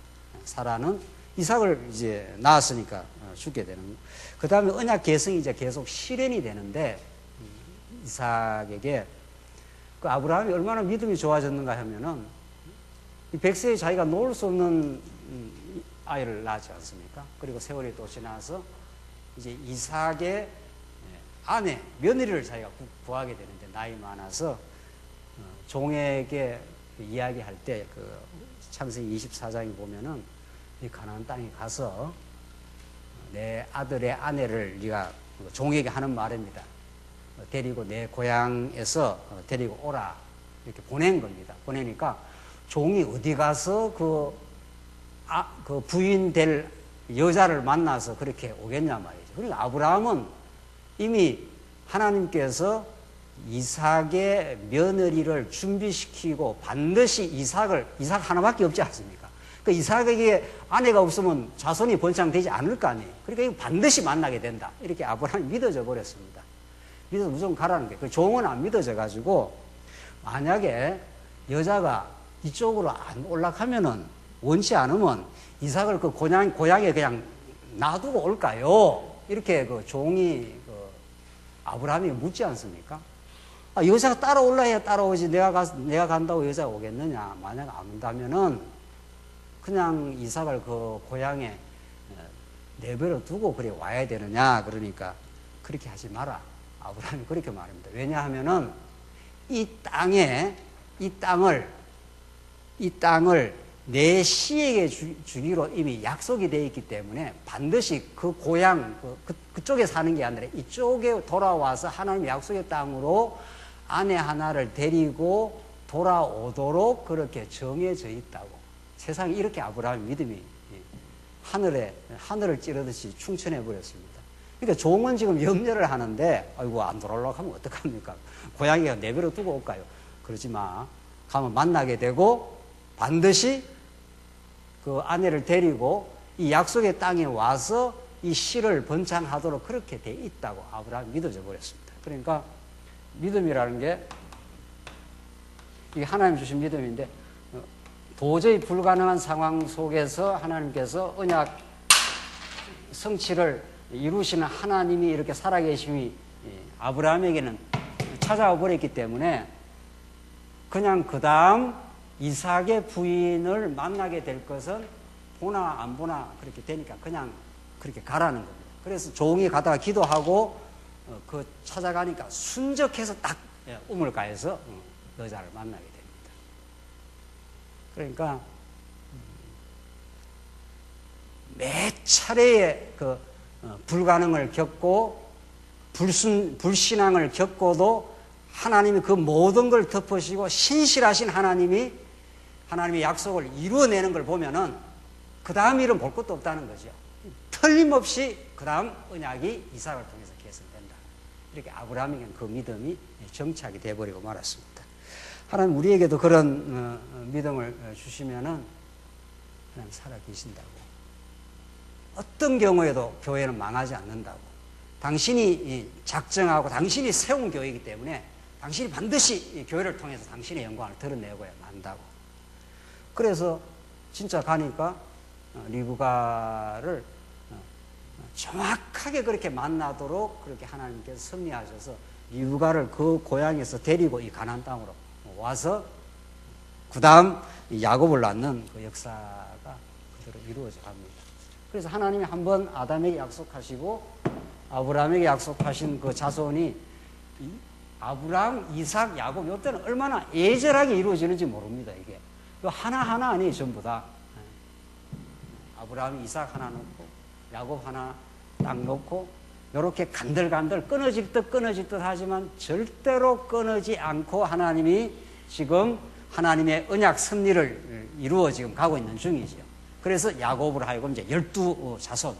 사라는 이삭을 이제 낳았으니까 죽게 되는. 그 다음에 언약 계승이 이제 계속 실현이 되는데 이삭에게 그 아브라함이 얼마나 믿음이 좋아졌는가 하면은 이 100세에 자기가 놓을 수 없는 아이를 낳지 않습니까? 그리고 세월이 또 지나서 이제 이삭의 아내, 며느리를 자기가 구하게 되는데 나이 많아서 종에게 이야기할 때 그 창세기 24장에 보면은 이 가나안 땅에 가서 내 아들의 아내를 네가 종에게 하는 말입니다. 데리고 내 고향에서 데리고 오라 이렇게 보낸 겁니다. 보내니까 종이 어디 가서 그 부인 될 여자를 만나서 그렇게 오겠냐 말이죠. 그러니까 아브라함은 이미 하나님께서 이삭의 며느리를 준비시키고 반드시 이삭 하나밖에 없지 않습니까? 그 이삭에게 아내가 없으면 자손이 번창되지 않을 거 아니에요. 그러니까 이거 반드시 만나게 된다. 이렇게 아브라함이 믿어져 버렸습니다. 믿어서 무조건 가라는 거예요. 그 종은 안 믿어져 가지고 만약에 여자가 이쪽으로 안 올라가면은 원치 않으면 이삭을 그 고향에 그냥 놔두고 올까요? 이렇게 그 종이 아브라함이 묻지 않습니까? 여자가 따라올라야 따라오지 내가 간다고 여자가 오겠느냐? 만약 안 온다면은 그냥 이삭을 그 고향에 내버려 두고 그래 와야 되느냐? 그러니까 그렇게 하지 마라. 아브라함이 그렇게 말합니다. 왜냐하면은 이 땅을 내 씨에게 주기로 이미 약속이 되어 있기 때문에 반드시 그 고향, 그쪽에 사는 게 아니라 이쪽에 돌아와서 하나님의 약속의 땅으로 아내 하나를 데리고 돌아오도록 그렇게 정해져 있다고. 세상에 이렇게 아브라함의 믿음이 하늘을 찌르듯이 충천해 버렸습니다. 그러니까 종은 지금 염려를 하는데, 아이고, 안 돌아오려고 하면 어떡합니까? 고양이가 내버려 두고 올까요? 그러지 마. 가면 만나게 되고, 반드시 그 아내를 데리고 이 약속의 땅에 와서 이 씨를 번창하도록 그렇게 돼 있다고 아브라함이 믿어져 버렸습니다. 그러니까 믿음이라는 게 이게 하나님 주신 믿음인데 도저히 불가능한 상황 속에서 하나님께서 언약 성취를 이루시는 하나님이 이렇게 살아계심이 아브라함에게는 찾아와 버렸기 때문에 그냥 그 다음 이삭의 부인을 만나게 될 것은 보나 안 보나 그렇게 되니까 그냥 그렇게 가라는 겁니다. 그래서 종이 가다가 기도하고 그 찾아가니까 순적해서 딱 우물가에서 여자를 만나게 됩니다. 그러니까 매 차례의 그 불가능을 겪고 불신앙을 겪고도 하나님이 그 모든 걸 덮으시고 신실하신 하나님의 약속을 이루어내는 걸 보면은 그 다음 일은 볼 것도 없다는 거죠. 틀림없이 그 다음 언약이 이삭을 통해서 개선된다. 이렇게 아브라함에게는 그 믿음이 정착이 되어버리고 말았습니다. 하나님 우리에게도 그런 믿음을 주시면은 하나님 살아계신다고. 어떤 경우에도 교회는 망하지 않는다고. 당신이 작정하고 당신이 세운 교회이기 때문에 당신이 반드시 교회를 통해서 당신의 영광을 드러내고야 만다고. 그래서 진짜 가니까 리브가를 정확하게 그렇게 만나도록 그렇게 하나님께서 섭리하셔서 리브가를 그 고향에서 데리고 이 가나안 땅으로 와서 그 다음 야곱을 낳는 그 역사가 그대로 이루어져 갑니다. 그래서 하나님이 한번 아담에게 약속하시고 아브라함에게 약속하신 그 자손이 아브라함, 이삭, 야곱 이때는 얼마나 애절하게 이루어지는지 모릅니다. 이게 하나하나 아니에요. 전부 다 아브라함이 이삭 하나 놓고 야곱 하나 딱 놓고 이렇게 간들간들 끊어질 듯 하지만 절대로 끊어지 않고 하나님이 지금 하나님의 언약 섭리를 이루어 지금 가고 있는 중이죠. 그래서 야곱을 하여금 이제 12자손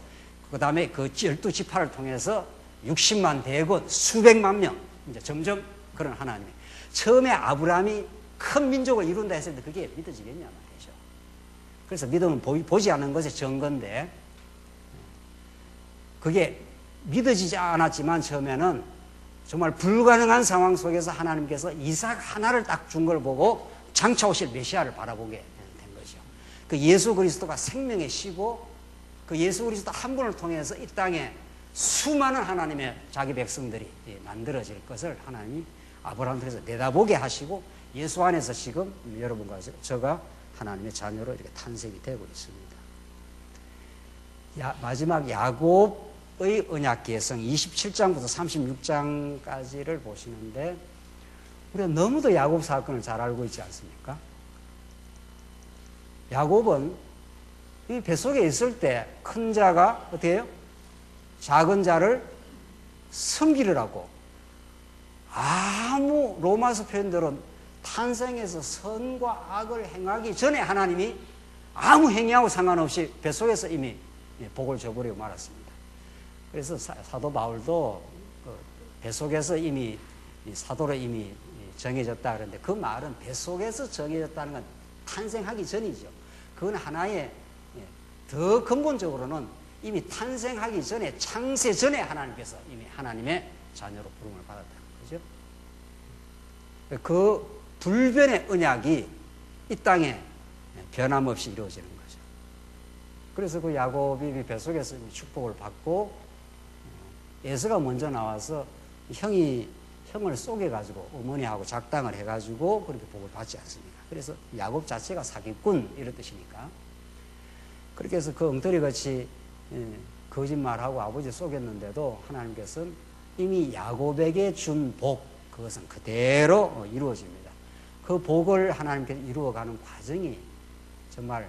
그 다음에 그 12지파를 통해서 60만 대군 수백만 명, 이제 점점 그런 하나님. 처음에 아브라함이 큰 민족을 이룬다 했을 때 그게 믿어지겠냐 말이죠. 그래서 믿음은 보지 않는 것의 증거인데, 그게 믿어지지 않았지만 처음에는 정말 불가능한 상황 속에서 하나님께서 이삭 하나를 딱 준 걸 보고 장차 오실 메시아를 바라보게 된 거죠. 그 예수 그리스도가 생명의 시고, 그 예수 그리스도 한 분을 통해서 이 땅에 수많은 하나님의 자기 백성들이 만들어질 것을 하나님이 아브라함을 통해서 내다보게 하시고, 예수 안에서 지금 여러분과 저가 하나님의 자녀로 이렇게 탄생이 되고 있습니다. 마지막 야곱의 언약 계성 27장부터 36장까지를 보시는데, 우리가 너무도 야곱 사건을 잘 알고 있지 않습니까? 야곱은 이 뱃속에 있을 때 큰 자가 어떻게 해요? 작은 자를 섬기려고, 아무 로마서 표현대로 탄생에서 선과 악을 행하기 전에 하나님이 아무 행위하고 상관없이 뱃속에서 이미 복을 줘버리고 말았습니다. 그래서 사도 바울도 뱃속에서 이미 사도로 이미 정해졌다 그러는데, 그 말은 뱃속에서 정해졌다는 건 탄생하기 전이죠. 그건 하나의, 더 근본적으로는 이미 탄생하기 전에, 창세 전에 하나님께서 이미 하나님의 자녀로 부름을 받았다는 거죠. 그 불변의 언약이 이 땅에 변함없이 이루어지는 거죠. 그래서 그 야곱이 뱃속에서 축복을 받고, 에서가 먼저 나와서 형을 쏘개가지고 어머니하고 작당을 해가지고 그렇게 복을 받지 않습니까? 그래서 야곱 자체가 사기꾼 이런 뜻이니까. 그렇게 해서 그 엉터리같이 거짓말하고 아버지 속였는데도 하나님께서는 이미 야곱에게 준 복, 그것은 그대로 이루어집니다. 그 복을 하나님께서 이루어가는 과정이 정말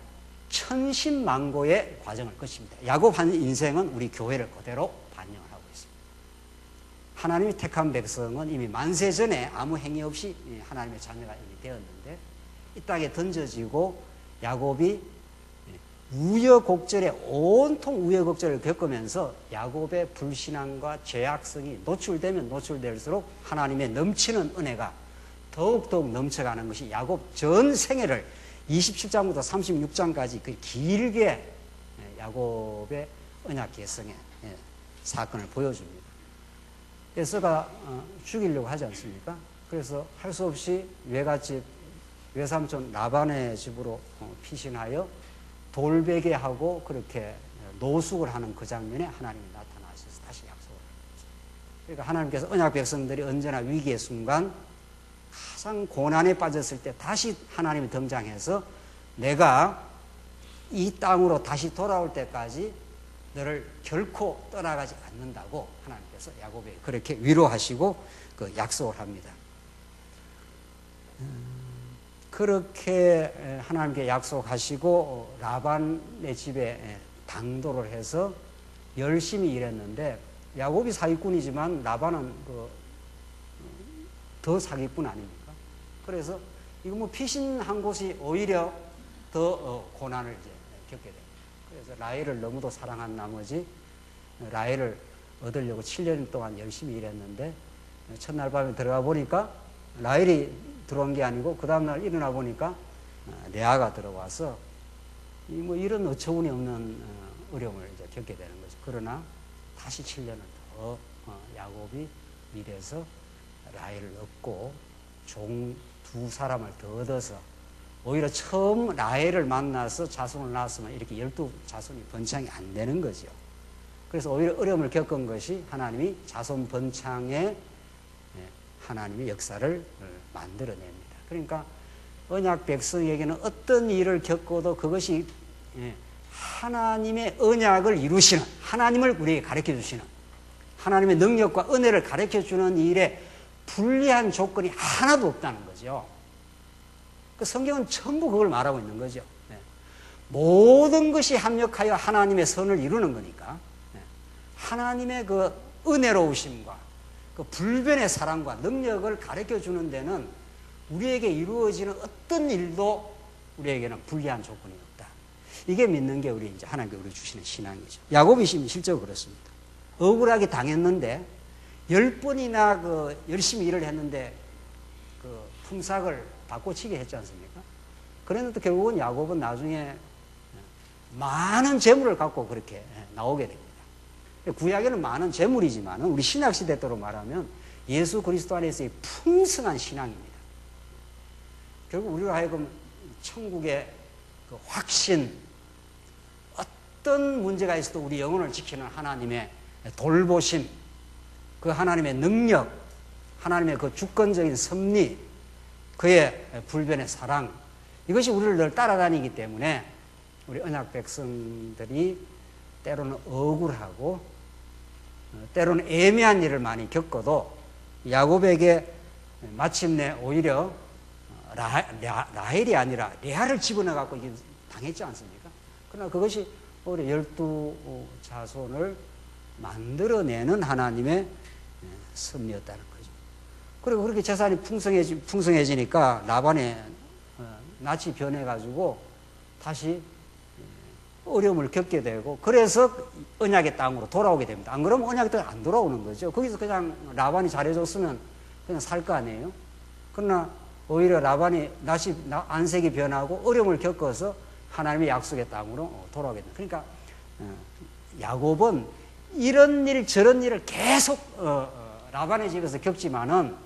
천신만고의 과정을 거칩니다. 야곱 한 인생은 우리 교회를 그대로 반영을 하고 있습니다. 하나님이 택한 백성은 이미 만세 전에 아무 행위 없이 하나님의 자녀가 이미 되었는데, 이 땅에 던져지고 야곱이 우여곡절에 온통 우여곡절을 겪으면서 야곱의 불신앙과 죄악성이 노출되면 노출될수록 하나님의 넘치는 은혜가 더욱더욱 넘쳐가는 것이 야곱 전 생애를 27장부터 36장까지 그 길게 야곱의 언약 계성의 사건을 보여줍니다. 에서가 죽이려고 하지 않습니까? 그래서 할 수 없이 외삼촌 라반의 집으로 피신하여 돌베개하고 그렇게 노숙을 하는 그 장면에 하나님이 나타나셔서 다시 약속을 합니다. 그러니까 하나님께서 언약 백성들이 언제나 위기의 순간, 가장 고난에 빠졌을 때 다시 하나님이 등장해서 내가 이 땅으로 다시 돌아올 때까지 너를 결코 떠나가지 않는다고 하나님께서 야곱에게 그렇게 위로하시고 그 약속을 합니다. 그렇게 하나님께 약속하시고 라반의 집에 당도를 해서 열심히 일했는데, 야곱이 사기꾼이지만 라반은 더 사기꾼 아닙니까? 그래서 이거 뭐 피신한 곳이 오히려 더 고난을 이제 겪게 됩니다. 그래서 라헬을 너무도 사랑한 나머지 라헬을 얻으려고 7년 동안 열심히 일했는데, 첫날 밤에 들어가 보니까 라헬이 들어온 게 아니고 그 다음날 일어나 보니까 레아가 들어와서 뭐 이런 어처구니 없는 어려움을 이제 겪게 되는 거죠. 그러나 다시 7년을 더 야곱이 일해서 라헬을 얻고 종 두 사람을 더 얻어서, 오히려 처음 라헬을 만나서 자손을 낳았으면 이렇게 12자손이 번창이 안 되는 거죠. 그래서 오히려 어려움을 겪은 것이 하나님이 자손 번창에 하나님의 역사를 만들어냅니다. 그러니까 언약 백성에게는 어떤 일을 겪어도 그것이 하나님의 언약을 이루시는, 하나님을 우리에게 가르쳐 주시는, 하나님의 능력과 은혜를 가르쳐 주는 일에 불리한 조건이 하나도 없다는 거죠. 그 성경은 전부 그걸 말하고 있는 거죠. 모든 것이 합력하여 하나님의 선을 이루는 거니까, 하나님의 그 은혜로우심과 그 불변의 사랑과 능력을 가르쳐 주는 데는 우리에게 이루어지는 어떤 일도 우리에게는 불리한 조건이 없다. 이게 믿는 게 우리 이제 하나님께 우리 주시는 신앙이죠. 야곱이 실제로 그렇습니다. 억울하게 당했는데 10번이나 그 열심히 일을 했는데 그 품삯을 바꿔치기 했지 않습니까? 그랬는데 결국은 야곱은 나중에 많은 재물을 갖고 그렇게 나오게 됩니다. 구약에는 많은 재물이지만 우리 신약시대 때로 말하면 예수 그리스도 안에서의 풍성한 신앙입니다. 결국 우리로 하여금 천국의 그 확신, 어떤 문제가 있어도 우리 영혼을 지키는 하나님의 돌보심, 그 하나님의 능력, 하나님의 그 주권적인 섭리, 그의 불변의 사랑, 이것이 우리를 늘 따라다니기 때문에 우리 언약 백성들이 때로는 억울하고 때로는 애매한 일을 많이 겪어도 야곱에게 마침내 오히려 라헬이 아니라 레아를 집어넣어 갖고 이게 당했지 않습니까? 그러나 그것이 오히려 12자손을 만들어내는 하나님의 섭리였다는 거죠. 그리고 그렇게 재산이 풍성해지니까 라반의 낯이 변해가지고 다시 어려움을 겪게 되고, 그래서 언약의 땅으로 돌아오게 됩니다. 안 그러면 언약의 땅에 안 돌아오는 거죠. 거기서 그냥 라반이 잘해줬으면 그냥 살 거 아니에요. 그러나 오히려 라반이 낯이 안색이 변하고 어려움을 겪어서 하나님의 약속의 땅으로 돌아오게 됩니다. 그러니까 야곱은 이런 일 저런 일을 계속 라반의 집에서 겪지만은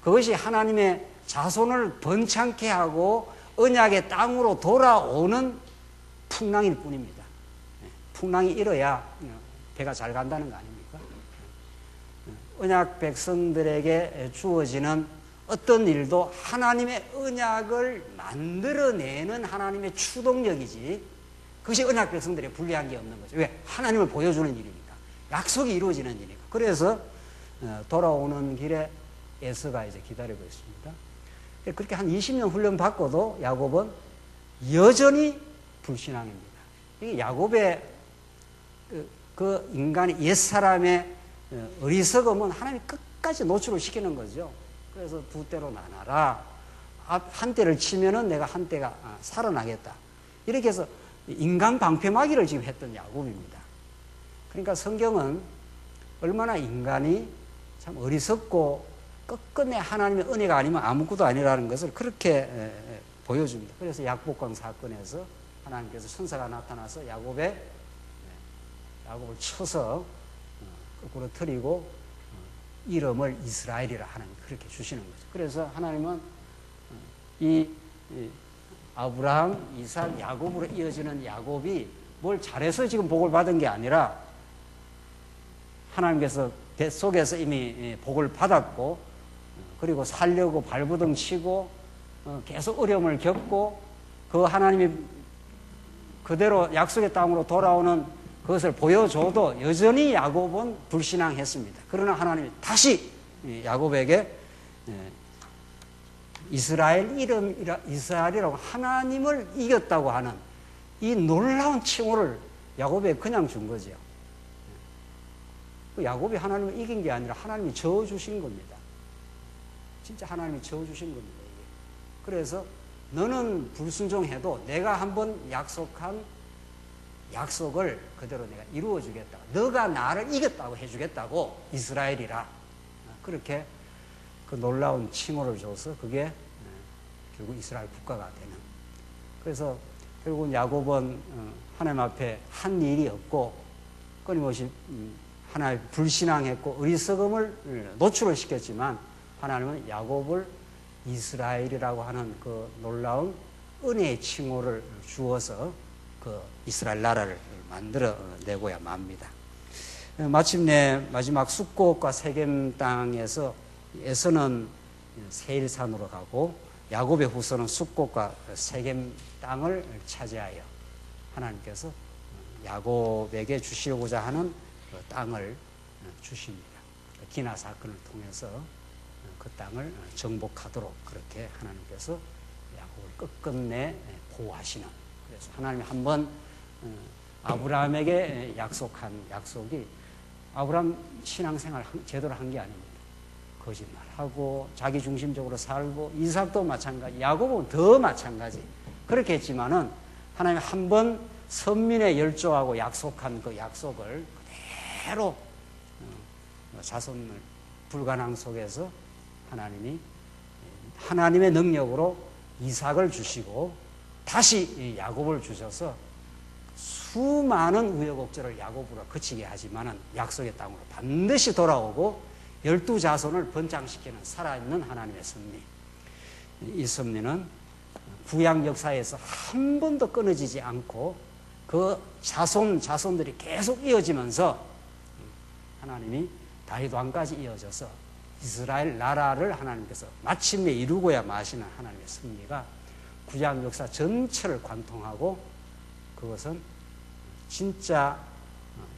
그것이 하나님의 자손을 번창케 하고 언약의 땅으로 돌아오는 풍랑일 뿐입니다. 풍랑이 일어야 배가 잘 간다는 거 아닙니까? 언약 백성들에게 주어지는 어떤 일도 하나님의 언약을 만들어내는 하나님의 추동력이지, 그것이 언약 백성들의 불리한 게 없는 거죠. 왜? 하나님을 보여주는 일이니까. 약속이 이루어지는 일이니까. 그래서 돌아오는 길에 에서가 이제 기다리고 있습니다. 그렇게 한 20년 훈련 받고도 야곱은 여전히 불신앙입니다. 이게 야곱의 그 인간의 옛사람의 어리석음은 하나님이 끝까지 노출을 시키는 거죠. 그래서 두 때로 나눠라. 한 때를 치면은 내가 한 때가 살아나겠다. 이렇게 해서 인간 방패막이를 지금 했던 야곱입니다. 그러니까 성경은 얼마나 인간이 참 어리석고 끝끝내 하나님의 은혜가 아니면 아무것도 아니라는 것을 그렇게 보여줍니다. 그래서 약복강 사건에서 하나님께서 천사가 나타나서 야곱을 쳐서 거꾸로 틀리고 이름을 이스라엘이라 하나님 그렇게 주시는 거죠. 그래서 하나님은 이 아브라함, 이삭, 야곱으로 이어지는 야곱이 뭘 잘해서 지금 복을 받은 게 아니라 하나님께서 뱃속에서 이미 복을 받았고, 그리고 살려고 발부둥 치고 계속 어려움을 겪고 그 하나님이 그대로 약속의 땅으로 돌아오는 그것을 보여줘도 여전히 야곱은 불신앙했습니다. 그러나 하나님이 다시 야곱에게 이스라엘이라고 하나님을 이겼다고 하는 이 놀라운 칭호를 야곱에게 그냥 준 거죠. 야곱이 하나님을 이긴 게 아니라 하나님이 저어주신 겁니다. 진짜 하나님이 저어주신 겁니다. 그래서 너는 불순종해도 내가 한번 약속한 약속을 그대로 내가 이루어 주겠다. 너가 나를 이겼다고 해주겠다고 이스라엘이라. 그렇게 그 놀라운 칭호를 줘서 그게 결국 이스라엘 국가가 되는. 그래서 결국은 야곱은 하나님 앞에 한 일이 없고 끊임없이 하나님 불신앙했고 어리석음을 노출을 시켰지만 하나님은 야곱을 이스라엘이라고 하는 그 놀라운 은혜의 칭호를 주어서 그 이스라엘 나라를 만들어내고야 맙니다. 마침내 마지막 숫꽃과 세겜 땅에서 에서는 세일산으로 가고 야곱의 후손은 숫꽃과 세겜 땅을 차지하여 하나님께서 야곱에게 주시고자 하는 그 땅을 주십니다. 기나 사건을 통해서 그 땅을 정복하도록 그렇게 하나님께서 야곱을 끝끝내 보호하시는. 그래서 하나님이 한번 아브라함에게 약속한 약속이 아브라함 신앙생활 제대로 한 게 아닙니다. 거짓말하고 자기 중심적으로 살고 이삭도 마찬가지, 야곱은 더 마찬가지. 그렇게 했지만은 하나님이 한번 선민의 열조하고 약속한 그 약속을 그대로 자손을 불가능 속에서 하나님이 하나님의 능력으로 이삭을 주시고 다시 야곱을 주셔서 수많은 우여곡절을 야곱으로 그치게 하지만은 약속의 땅으로 반드시 돌아오고 12자손을 번창시키는 살아있는 하나님의 섭리. 이 섭리는 구약 역사에서 한 번도 끊어지지 않고 그 자손들이 계속 이어지면서 하나님이 다윗 왕까지 이어져서 이스라엘 나라를 하나님께서 마침내 이루고야 마시는 하나님의 섭리가 구약 역사 전체를 관통하고 그것은 진짜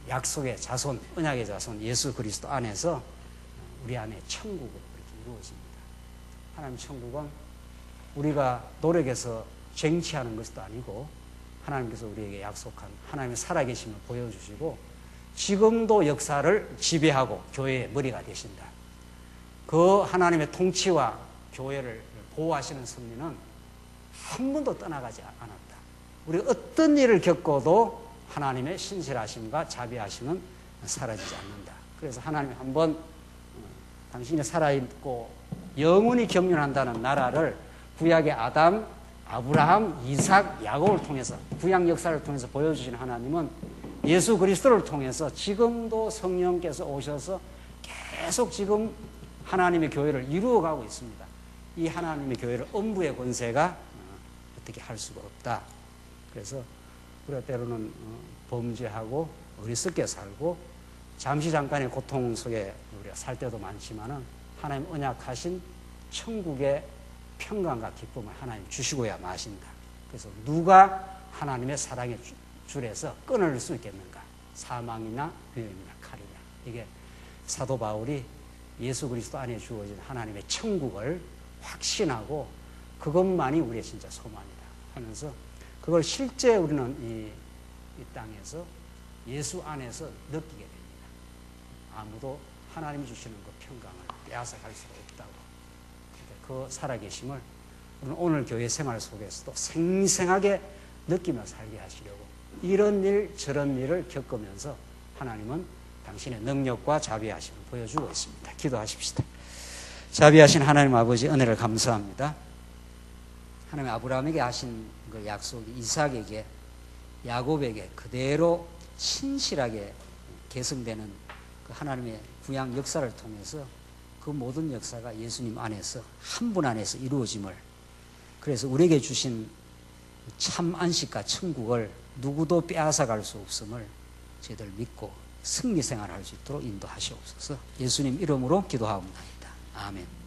약속의 자손, 언약의 자손 예수 그리스도 안에서 우리 안에 천국으로 이렇게 이루어집니다. 하나님 천국은 우리가 노력해서 쟁취하는 것도 아니고 하나님께서 우리에게 약속한 하나님의 살아계심을 보여주시고 지금도 역사를 지배하고 교회의 머리가 되신다. 그 하나님의 통치와 교회를 보호하시는 섭리는 한 번도 떠나가지 않았다. 우리가 어떤 일을 겪어도 하나님의 신실하심과 자비하심은 사라지지 않는다. 그래서 하나님이 한번 당신이 살아있고 영원히 경륜한다는 나라를 구약의 아담, 아브라함, 이삭, 야곱을 통해서 구약 역사를 통해서 보여주신 하나님은 예수 그리스도를 통해서 지금도 성령께서 오셔서 계속 지금 하나님의 교회를 이루어가고 있습니다. 이 하나님의 교회를 엄부의 권세가 어떻게 할 수가 없다. 그래서 우리가 때로는 범죄하고 어리석게 살고 잠시 잠깐의 고통 속에 우리가 살 때도 많지만은 하나님 언약하신 천국의 평강과 기쁨을 하나님 주시고야 마신다. 그래서 누가 하나님의 사랑의 줄에서 끊을 수 있겠는가? 사망이나 위험이나 칼이냐. 이게 사도 바울이 예수 그리스도 안에 주어진 하나님의 천국을 확신하고 그것만이 우리의 진짜 소망이다 하면서 그걸 실제 우리는 이 땅에서 예수 안에서 느끼게 됩니다. 아무도 하나님이 주시는 그 평강을 빼앗아갈 수가 없다고. 그 살아계심을 우리는 오늘 교회 생활 속에서도 생생하게 느끼며 살게 하시려고 이런 일 저런 일을 겪으면서 하나님은 당신의 능력과 자비하심을 보여주고 있습니다. 기도하십시다. 자비하신 하나님 아버지 은혜를 감사합니다. 하나님 아브라함에게 하신 그 약속이 이삭에게 야곱에게 그대로 신실하게 계승되는 그 하나님의 구약 역사를 통해서 그 모든 역사가 예수님 안에서 한 분 안에서 이루어짐을 그래서 우리에게 주신 참 안식과 천국을 누구도 빼앗아갈 수 없음을 저희들 믿고 승리 생활할 수 있도록 인도하시옵소서. 예수님 이름으로 기도하옵나이다. 아멘.